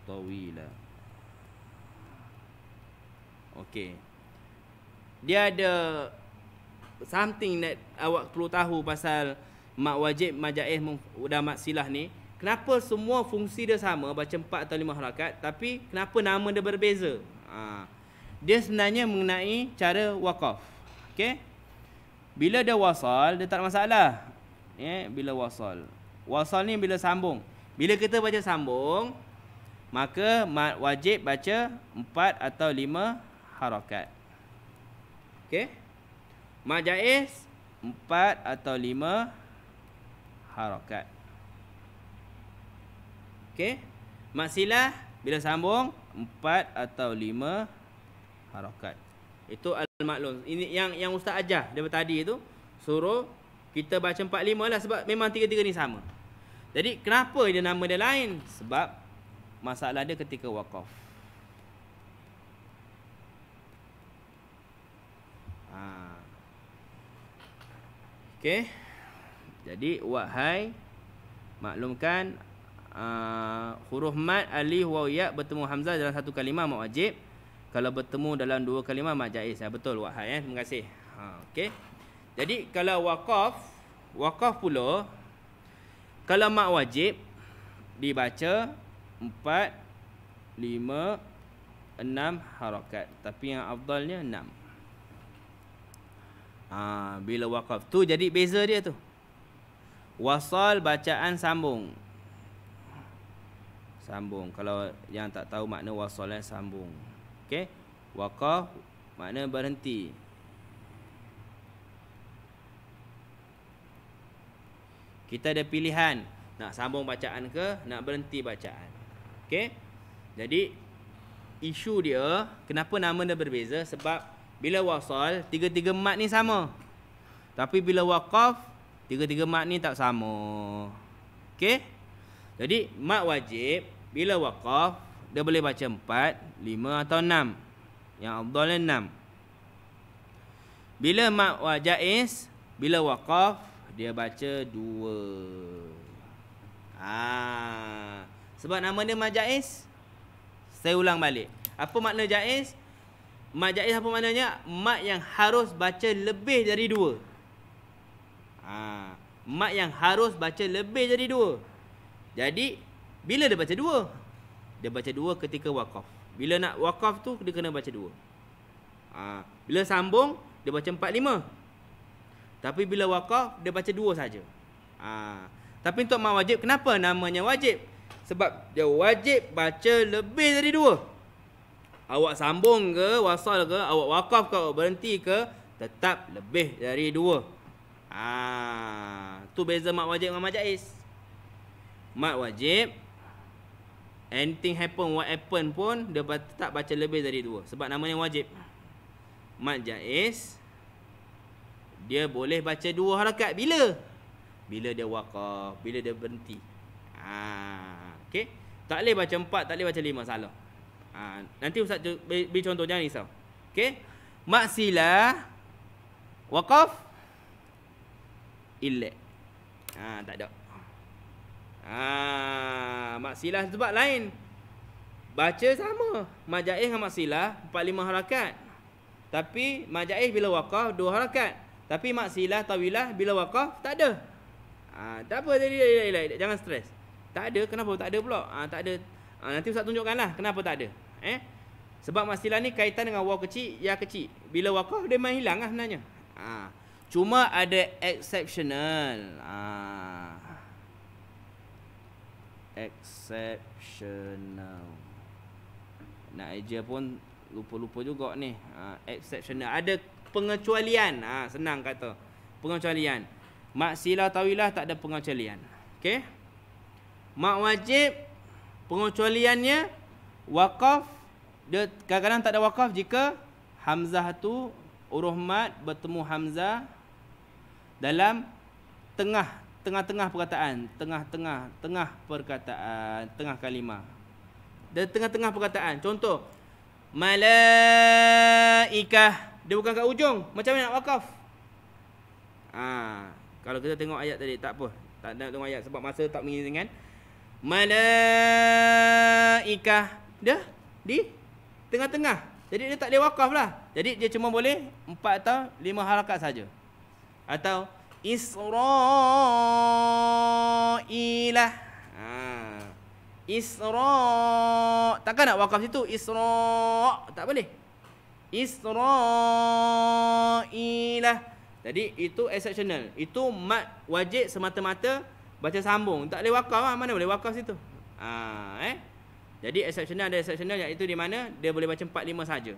tawila. Okey. Dia ada something that awak perlu tahu pasal mat wajib, mat jaiz dan mat silah ni. Kenapa semua fungsi dia sama, baca 4 atau 5 harakat, tapi kenapa nama dia berbeza? Dia sebenarnya mengenai cara waqaf. Okey. Bila dia wasal, dia tak ada masalah. Bila wasal. Wasal ni bila sambung. Bila kita baca sambung, maka mat wajib baca 4 atau 5 harakat. Okey. Mat jaiz 4 atau 5 harakat. Okey. Mat silah bila sambung 4 atau 5 harakat. Itu al-maklum. Ini yang ustaz ajar daripada tadi tu, suruh kita baca 4 5 lah, sebab memang tiga-tiga ni sama. Jadi kenapa dia nama dia lain? Sebab masalah dia ketika waqaf. Okey. Jadi wahai maklumkan huruf mat, alif, waw, ya bertemu hamzah dalam satu kalimah mat wajib. Kalau bertemu dalam 2 kalimah mat jaiz. Betul wahai. Terima kasih. Okey. Jadi kalau waqaf pula, kalau mat wajib dibaca 4, 5, 6 harakat. Tapi yang afdalnya 6. Bila waqaf tu jadi beza dia tu. Wasal bacaan sambung. Sambung. Kalau yang tak tahu makna wasal sambung. Okey. Waqaf makna berhenti. Kita ada pilihan nak sambung bacaan ke nak berhenti bacaan. Okey. Jadi isu dia kenapa nama dia berbeza, sebab bila wasal, tiga-tiga mat ni sama. Tapi bila waqaf, tiga-tiga mat ni tak sama. Okey? Jadi, mat wajib, bila waqaf, dia boleh baca 4, 5 atau 6. Yang afdalnya 6. Bila mat jaiz, bila waqaf, dia baca 2. Sebab nama dia mat jaiz. Saya ulang balik. Apa makna jaiz? Mat jaiz apa maknanya? Mat yang harus baca lebih dari 2. Mat yang harus baca lebih dari 2. Jadi bila dia baca 2? Dia baca 2 ketika wakaf. Bila nak wakaf tu dia kena baca 2. Bila sambung dia baca 4, 5. Tapi bila wakaf dia baca 2 saja. Tapi untuk mat wajib, kenapa namanya wajib? Sebab dia wajib baca lebih dari 2. Awak sambung ke, wasal ke, awak wakaf ke, awak berhenti ke, tetap lebih dari 2. Tu beza mat wajib dengan mat jaiz. Mat wajib, anything happen, what happen pun, dia tetap baca lebih dari 2. Sebab namanya wajib. Mat jaiz, dia boleh baca 2 harakat. Bila? Bila dia wakaf, bila dia berhenti. Okey? Tak boleh baca 4, tak boleh baca 5, salah. Nanti Ustaz beri contoh, jangan risau. Okey? Mat silah, wakaf, ilek. Tak ada. Mat silah sebab lain. Baca sama. Mat jaiz dengan mat silah 4-5 harakat. Tapi mat jaiz bila wakaf 2 harakat. Tapi mat silah tawilah bila wakaf tak ada. Tak apa, jadi jangan stres. Tak ada, kenapa tak ada pula? Tak ada. Nanti Ustaz tunjukkanlah kenapa tak ada. Sebab mat silah ni kaitan dengan waw kecil, ya kecil. Bila wakaf dia main hilang lah sebenarnya. Cuma ada exceptional. Exceptional. Nak eja pun lupa-lupa juga ni. Exceptional. Ada pengecualian. Senang kata. Pengecualian. Mat silah tawilah tak ada pengecualian. Okey? Mat wajib pengecualiannya wakaf. Dia kadang-kadang tak ada wakaf jika hamzah tu huruf mat bertemu hamzah dalam tengah-tengah perkataan, tengah perkataan, tengah kalimah. Dan tengah-tengah perkataan. Contoh, malaikah, dia bukan kat ujung. Macam mana nak wakaf? Kalau kita tengok ayat tadi, tak apa. Tak nak tengok ayat sebab masa tak mengizinkan. Malaikah, dia di tengah-tengah. Jadi dia tak boleh wakaf lah. Jadi dia cuma boleh 4 atau 5 harakat saja. Atau Isra'ilah. Isra'. Takkan nak wakaf situ? Isra'. Tak boleh. Isra'ilah. Jadi itu exceptional. Itu mat wajib semata-mata baca sambung. Tak boleh wakaf lah. Mana boleh wakaf situ? Jadi exceptional ada exceptional, iaitu di mana dia boleh baca 4, 5 saja.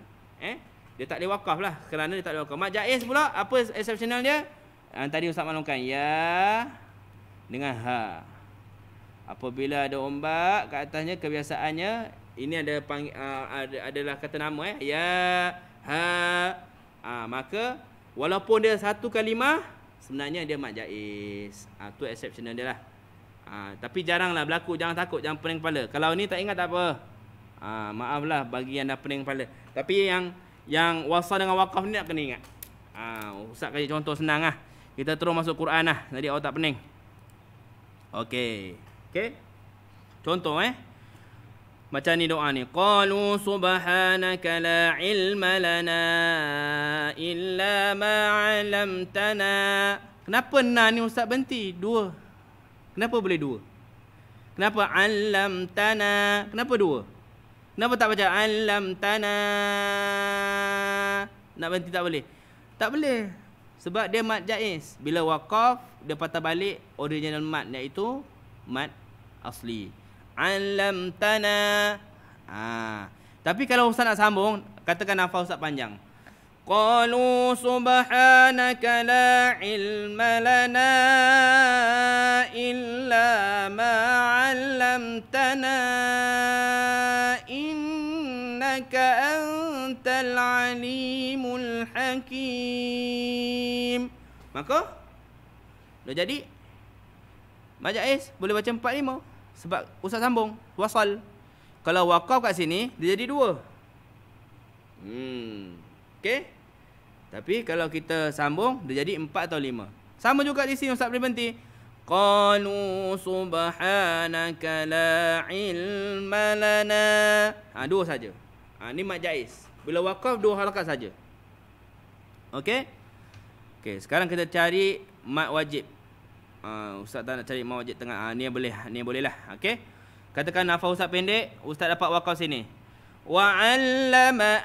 Dia tak boleh wakaf lah kerana dia tak boleh wakaf. Mat jaiz pula, apa exceptional dia? Tadi Ustaz maklumkan, ya dengan ha. Apabila ada ombak kat atasnya, kebiasaannya ini adalah kata nama ya, ha. Maka walaupun dia satu kalimah, sebenarnya dia mat jaiz. Tu exceptional dia lah. Tapi jaranglah berlaku, jangan takut, jangan pening kepala. Kalau ni tak ingat tak apa. Maaflah bagi yang dah pening kepala. Tapi yang wasal dengan wakaf ni nak kena ingat. Ustaz kasih contoh senang lah. Kita terus masuk Quran lah. Jadi awak tak pening. Okey. Contoh macam ni doa ni. Qalu subhanaka la ilma lana illa ma 'allamtana. Kenapa na ni Ustaz berhenti? 2. Kenapa boleh 2? Kenapa 'allamtana? Kenapa 2? Kenapa tak baca 'allamtana? Nak berhenti tak boleh? Tak boleh. Sebab dia mat jaiz. Bila waqaf, dia patah balik original mat, iaitu mat asli. 'Allamtana. Tapi kalau Ustaz nak sambung, katakan hafal Ustaz panjang. Qalu subhanaka la ilma lana illa ma 'allamtana innaka antal alimul hakim. Maka dah jadi mat jaiz, boleh baca 4, 5 sebab Ustaz sambung wasal. Kalau waqaf kat sini dia jadi 2. Okey. Tapi kalau kita sambung dia jadi 4 atau 5. Sama juga di sini Ustaz boleh berhenti. Qalu subhanaka la ilma lana. 2 saja. Ni mad jaiz. Bila waqaf 2 harakat saja. Okey? Okey, sekarang kita cari mad wajib. Ustaz tak nak cari mad wajib tengah. Ni boleh lah. Okey? Katakan nafas ustaz pendek, ustaz dapat waqaf sini. Wa 'allama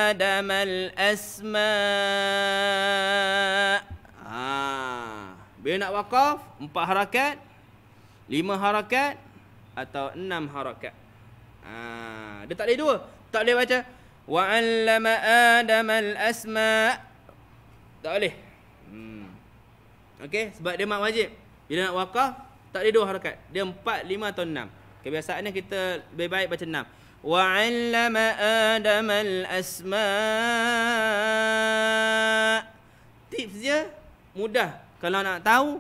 Adama al-asma'. Bila nak waqaf 4 harakat, 5 harakat atau 6 harakat. Dia tak boleh 2. Tak boleh baca wa 'allama Adama al-asma'. Tak boleh. Okey, sebab dia mad wajib. Bila nak waqaf tak boleh 2 harakat. Dia 4, 5 atau 6. Kebiasaannya kita lebih baik baca 6. Wa 'allama Adama al-asma'. Tips dia mudah. Kalau nak tahu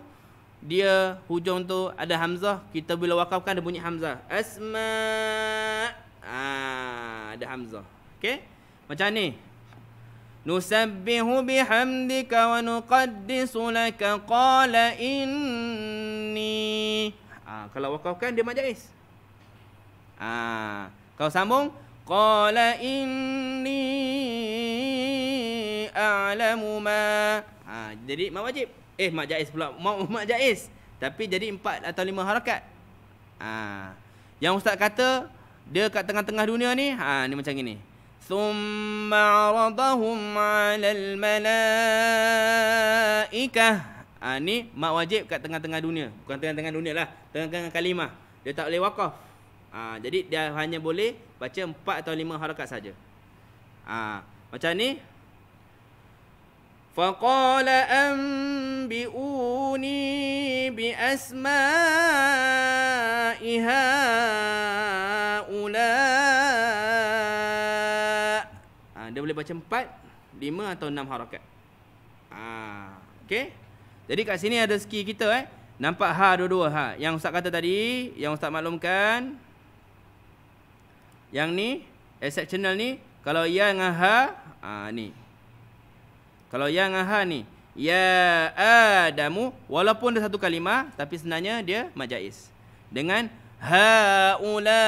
dia hujung tu ada hamzah, kita bila waqafkan dia bunyi hamzah. Asma'. Ada hamzah. Okey? Macam ni. Nusabbihu bihamdika wa nuqaddisu laka qala inni. Kalau waqafkan dia mad jaiz. Kalau sambung qala inni a'lamu ma. Jadi mad wajib. Mad jaiz pula. Mad jaiz. Tapi jadi 4 atau 5 harakat. Yang ustaz kata dia kat tengah-tengah dunia ni, ni macam gini. Thumma 'aradahum 'alal malaikah. Ni mad wajib kat tengah-tengah dunia. Bukan tengah-tengah dunia lah. Tengah-tengah kalimah. Dia tak boleh waqaf. Jadi dia hanya boleh baca 4 atau 5 harakat saja. Macam ni. Faqala anbi'uni bi asma'i haula. Dia boleh baca 4, 5 atau 6 harakat. Okey. Jadi kat sini ada ski kita nampak dua-dua Yang ustaz kata tadi, yang ustaz maklumkan. Yang ni exceptional ni, kalau ya dengan ni. Kalau ya dengan ni, ya Adamu, walaupun dia satu kalimah tapi sebenarnya dia mad jaiz. Dengan haula,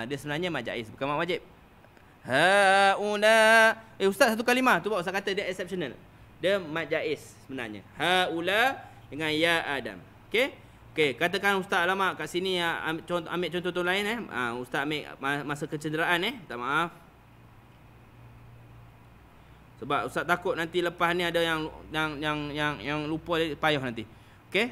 dia sebenarnya mad jaiz, bukan mad wajib. Haula, ustaz satu kalimah tu ustaz kata dia exceptional. Dia mad jaiz sebenarnya. Haula dengan ya Adam. Okey? Okey, katakan ustaz alamak kat sini ambil contoh lain ustaz ambil masa kecederaan minta maaf. Sebab ustaz takut nanti lepas ni ada yang lupa payah nanti. Okey?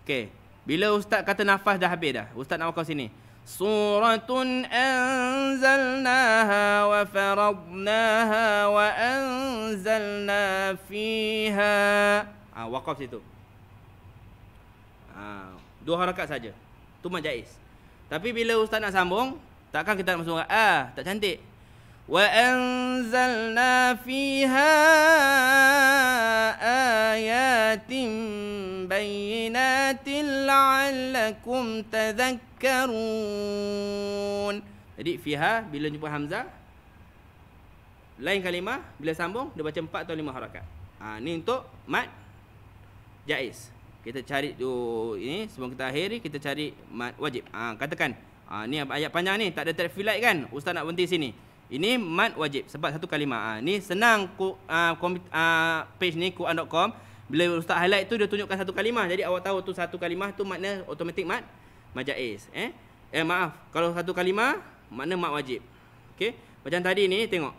Okey. Bila ustaz kata nafas dah habis dah, ustaz nak wakaf sini. Suratun anzalnaha wa faradnaha wa anzalna fiha. Wakaf situ. 2 harakat saja. Tu mad jaiz. Tapi bila ustaz nak sambung, takkan kita nak masuk tak cantik. Wa anzalna fiha ayatin bayyinatin la'allakum tadhakkarun. Jadi fiha bila jumpa hamzah, lain kalimah, bila sambung dia baca 4 atau 5 harakat. Ni untuk mad jaiz. Kita cari tu ini sebelum kita akhiri, kita cari mad wajib. Katakan ni ayat panjang ni tak ada terfilat kan? Ustaz nak berhenti sini. Ini mad wajib sebab satu kalimah. Ni senang page ni Quran.com. Bila ustaz highlight tu dia tunjukkan satu kalimah. Jadi awak tahu tu satu kalimah tu makna automatik mad jaiz. Maaf, kalau satu kalimah makna mad wajib. Okey, macam tadi ni tengok.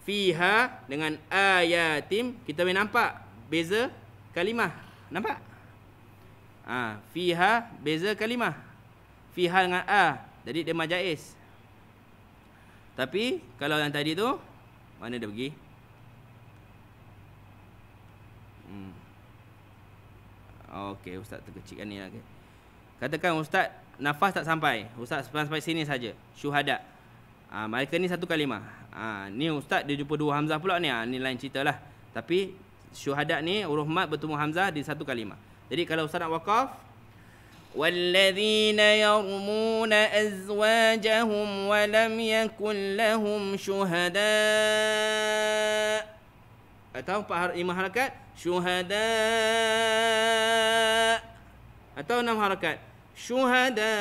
Fiha dengan ayatim, kita boleh nampak beza kalimah. Nampak? Fiha beza kalimah. Fiha dengan jadi dia mad jaiz. Tapi kalau yang tadi tu mana dia pergi? Okey, ustaz terkecilkan ni lagi. Katakan ustaz nafas tak sampai. Ustaz sampai sini saja. Syuhada. Mereka ni satu kalimah. Ni ustaz dia jumpa 2 hamzah pula ni. Ni lain ceritalah. Tapi syuhada ni huruf mad bertemu hamzah di satu kalimah. Jadi kalau ustaz nak waqaf, walladzina yarmuna azwajahum wa lam yakul lahum syuhada, atau 5 harakat syuhada, atau 6 harakat syuhada.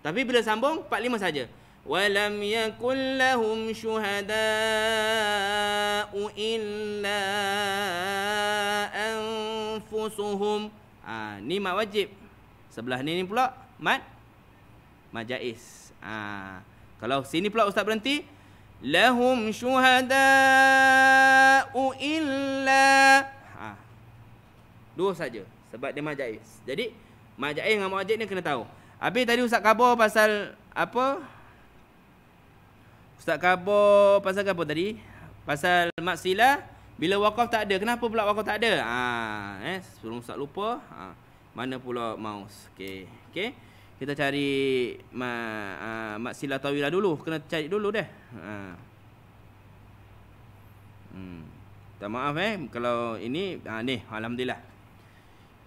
Tapi bila sambung 45 saja. Walam yakul lahum syuhada'u illa anfusuhum. Ni mat wajib. Sebelah ni pula mat jaiz. Kalau sini pula ustaz berhenti, lahum syuhada'u illa. Dua saja sebab dia mat jaiz. Jadi mat jaiz dengan mat wajib ni kena tahu. Habis tadi ustaz khabar pasal apa? Ustaz khabar pasal apa tadi? Pasal mat silah bila wakaf tak ada. Kenapa pula wakaf tak ada? Sebelum ustaz lupa. Mana pula mouse? Okey. Kita cari mat silah tawilah dulu. Kena cari dulu dah. Tak maaf kalau ini ni alhamdulillah.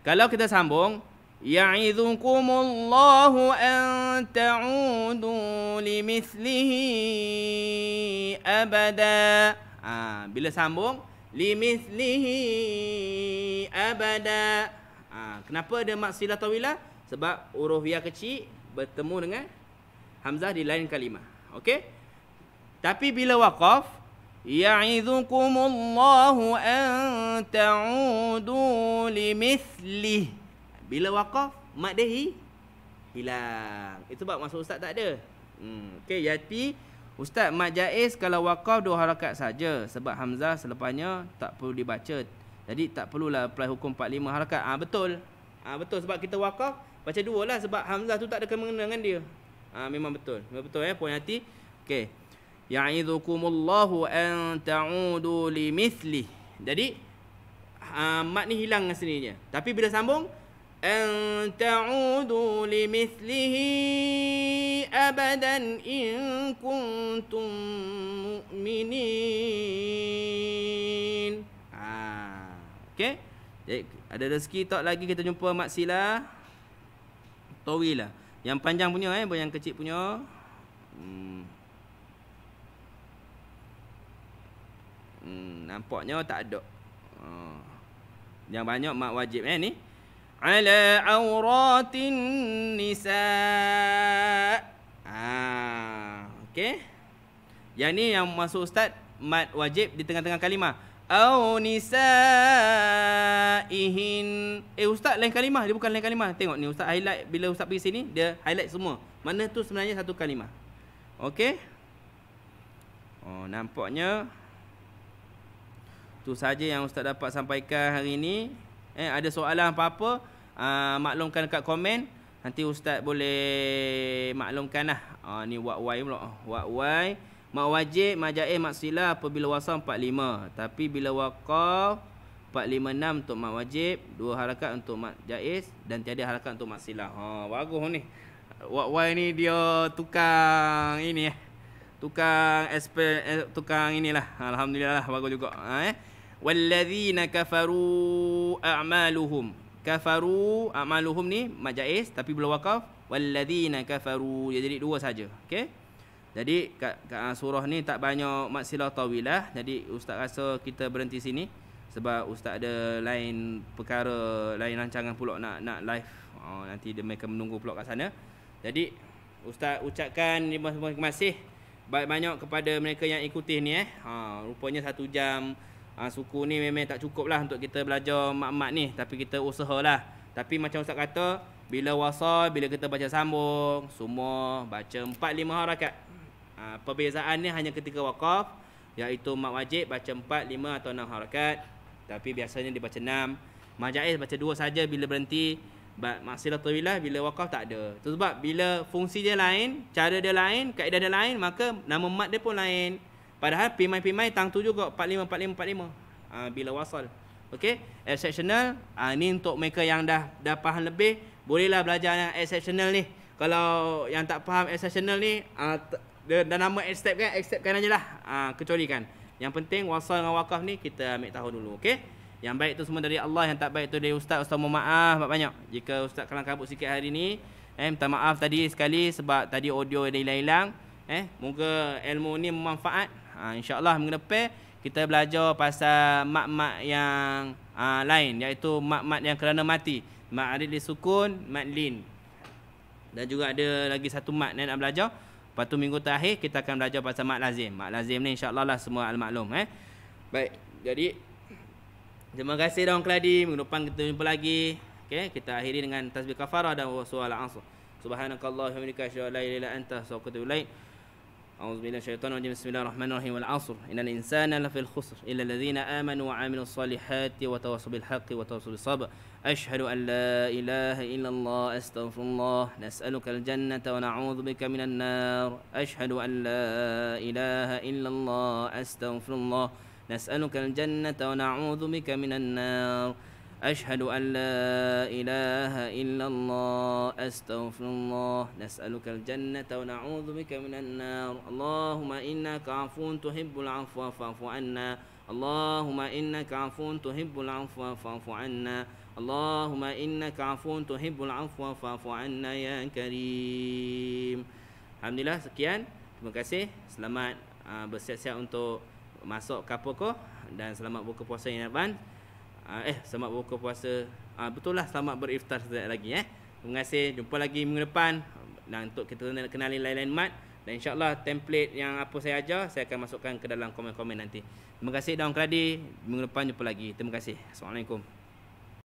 Kalau kita sambung ya'idzukumullahu an ta'udu limithlihi abada. Bila sambung limithlihi abada. Kenapa ada mat silah tawilah? Sebab huruf ya kecil bertemu dengan hamzah di lain kalimah. Okey? Tapi bila waqaf ya'idzukumullahu an ta'udu limithlihi. Bila waqaf mat dahi hilang. Itu sebab maksud ustaz tak ada. Okey, jadi ustaz mat jaiz kalau waqaf 2 harakat saja sebab hamzah selepasnya tak perlu dibaca. Jadi tak perlulah apply hukum 45 harakat. Betul. Betul sebab kita waqaf baca 2 lah sebab hamzah tu tak ada kena dengan dia. Memang betul. Betul poin hati. Okey. Ya'idzukumullahu an ta'udu limithli. Jadi mat ni hilang dengan sendirinya. Tapi bila sambung an ta'udu limithlihi abadan in kuntum mu'minin. Okey. Jadi ada rezeki tak lagi kita jumpa mat silah tawilah. Yang panjang punya yang kecil punya. Nampaknya tak ada. Yang banyak mat wajib ni. Ala auratin nisa. Okey. Yang ni yang masuk ustaz mat wajib di tengah-tengah kalimah. Au nisaihin. Ustaz lain kalimah, dia bukan lain kalimah. Tengok ni ustaz highlight, bila ustaz pergi sini dia highlight semua. Mana tu sebenarnya satu kalimah. Okey? Nampaknya tu saja yang ustaz dapat sampaikan hari ini. Ada soalan apa-apa, maklumkan dekat komen. Nanti ustaz boleh maklumkanlah. Ni wakwai pula. Wakwai mak wajib, mak jaiz, mak silah apabila wasal 45. Tapi bila waqaf 456 untuk mak wajib, 2 harakat untuk mak jaiz dan tiada harakat untuk mak silah. Bagus ni. Wakwai ni dia tukang ini tukang inilah. Alhamdulillah bagus juga. Walladzina kafaru a'maluhum. Kafaru a'maluhum ni mak jaiz tapi bila waqaf walladzina kafaru dia jadi 2 saja. Okey? Jadi kat surah ni tak banyak mat silah tawilah. Jadi ustaz rasa kita berhenti sini sebab ustaz ada lain perkara, lain rancangan pula nak live. Nanti mereka menunggu pula kat sana. Jadi ustaz ucapkan terima kasih banyak kepada mereka yang ikuti ni rupanya 1 jam suku ni memang tak cukup lah untuk kita belajar mat-mat ni, tapi kita usahalah. Tapi macam ustaz kata, bila wasal, bila kita baca sambung, semua baca 4-5 harakat. Perbezaan ni hanya ketika waqaf, iaitu mat wajib baca 4, 5 atau 6 harakat. Tapi biasanya dibaca 6. Mat jaiz baca 2 saja bila berhenti. Mat silah tawilah bila waqaf tak ada. Itu sebab bila fungsi dia lain, cara dia lain, kaedah dia lain, maka nama mat dia pun lain. Padahal pimai-pimai tang tu juga 45 45 45 bila wasal. Okey, exceptional ni untuk mereka yang dah faham lebih, bolehlah belajar yang exceptional ni. Kalau yang tak faham exceptional ni dia dah nama acceptkan ajalah. Kecualikan. Yang penting wasal dengan wakaf ni kita ambil tahu dulu. Okey? Yang baik tu semua dari Allah, yang tak baik tu dari ustaz. Ustaz mohon maaf banyak jika ustaz kalang kabut sikit hari ni. Minta maaf tadi sekali sebab tadi audio dia hilang-hilang. Moga ilmu ni bermanfaat. InsyaAllah minggu depan kita belajar pasal mat-mat yang lain, iaitu mat-mat yang kerana mati. Mat arid li sukun, mat lin. Dan juga ada lagi satu mat yang nak belajar. Lepas tu minggu terakhir kita akan belajar pasal mat lazim. Mat lazim ni insya-Allah lah semua al-maklum Baik. Jadi terima kasih dah orang keladi. Minggu depan kita jumpa lagi. Okey, kita akhiri dengan tasbih kafarah dan surah al-asr. Subhanakallahumma wa bihamdika asyhadu an la ilaha illa anta astaghfiruka wa atubu ilaik. أعوذ بالله من الشيطان الرجيم بسم الله الرحمن الرحيم والعصر إن الإنسان لفي الخسر إلا الذين آمنوا وعملوا الصالحات وتواصوا بالحق وتواصوا بالصبر أشهد أن لا إله إلا الله أستغفر الله نسألك الجنة ونعوذ بك من النار أشهد أن لا إله إلا الله أستغفر الله نسألك الجنة ونعوذ بك من النار أشهد أن لا إله إلا الله أستغفر الله نسألك الجنة ونعوذ بك من النار اللهم إنك عفو تحب العفو فاعف عنا اللهم إنك عفو تحب العفو فاعف عنا اللهم إنك عفو تحب العفو فاعف عنا يا كريم. Alhamdulillah, sekian. Terima kasih. Selamat bersiap-siap untuk masuk ke Pokok dan selamat buka puasa yang advance. Selamat buka puasa. Betul lah, selamat beriftar sekejap lagi Terima kasih. Jumpa lagi minggu depan dan untuk kita kenali lain-lain mat. Dan insya-Allah template yang apa saya ajar saya akan masukkan ke dalam komen-komen nanti. Terima kasih dan keladi. Minggu depan jumpa lagi. Terima kasih. Assalamualaikum.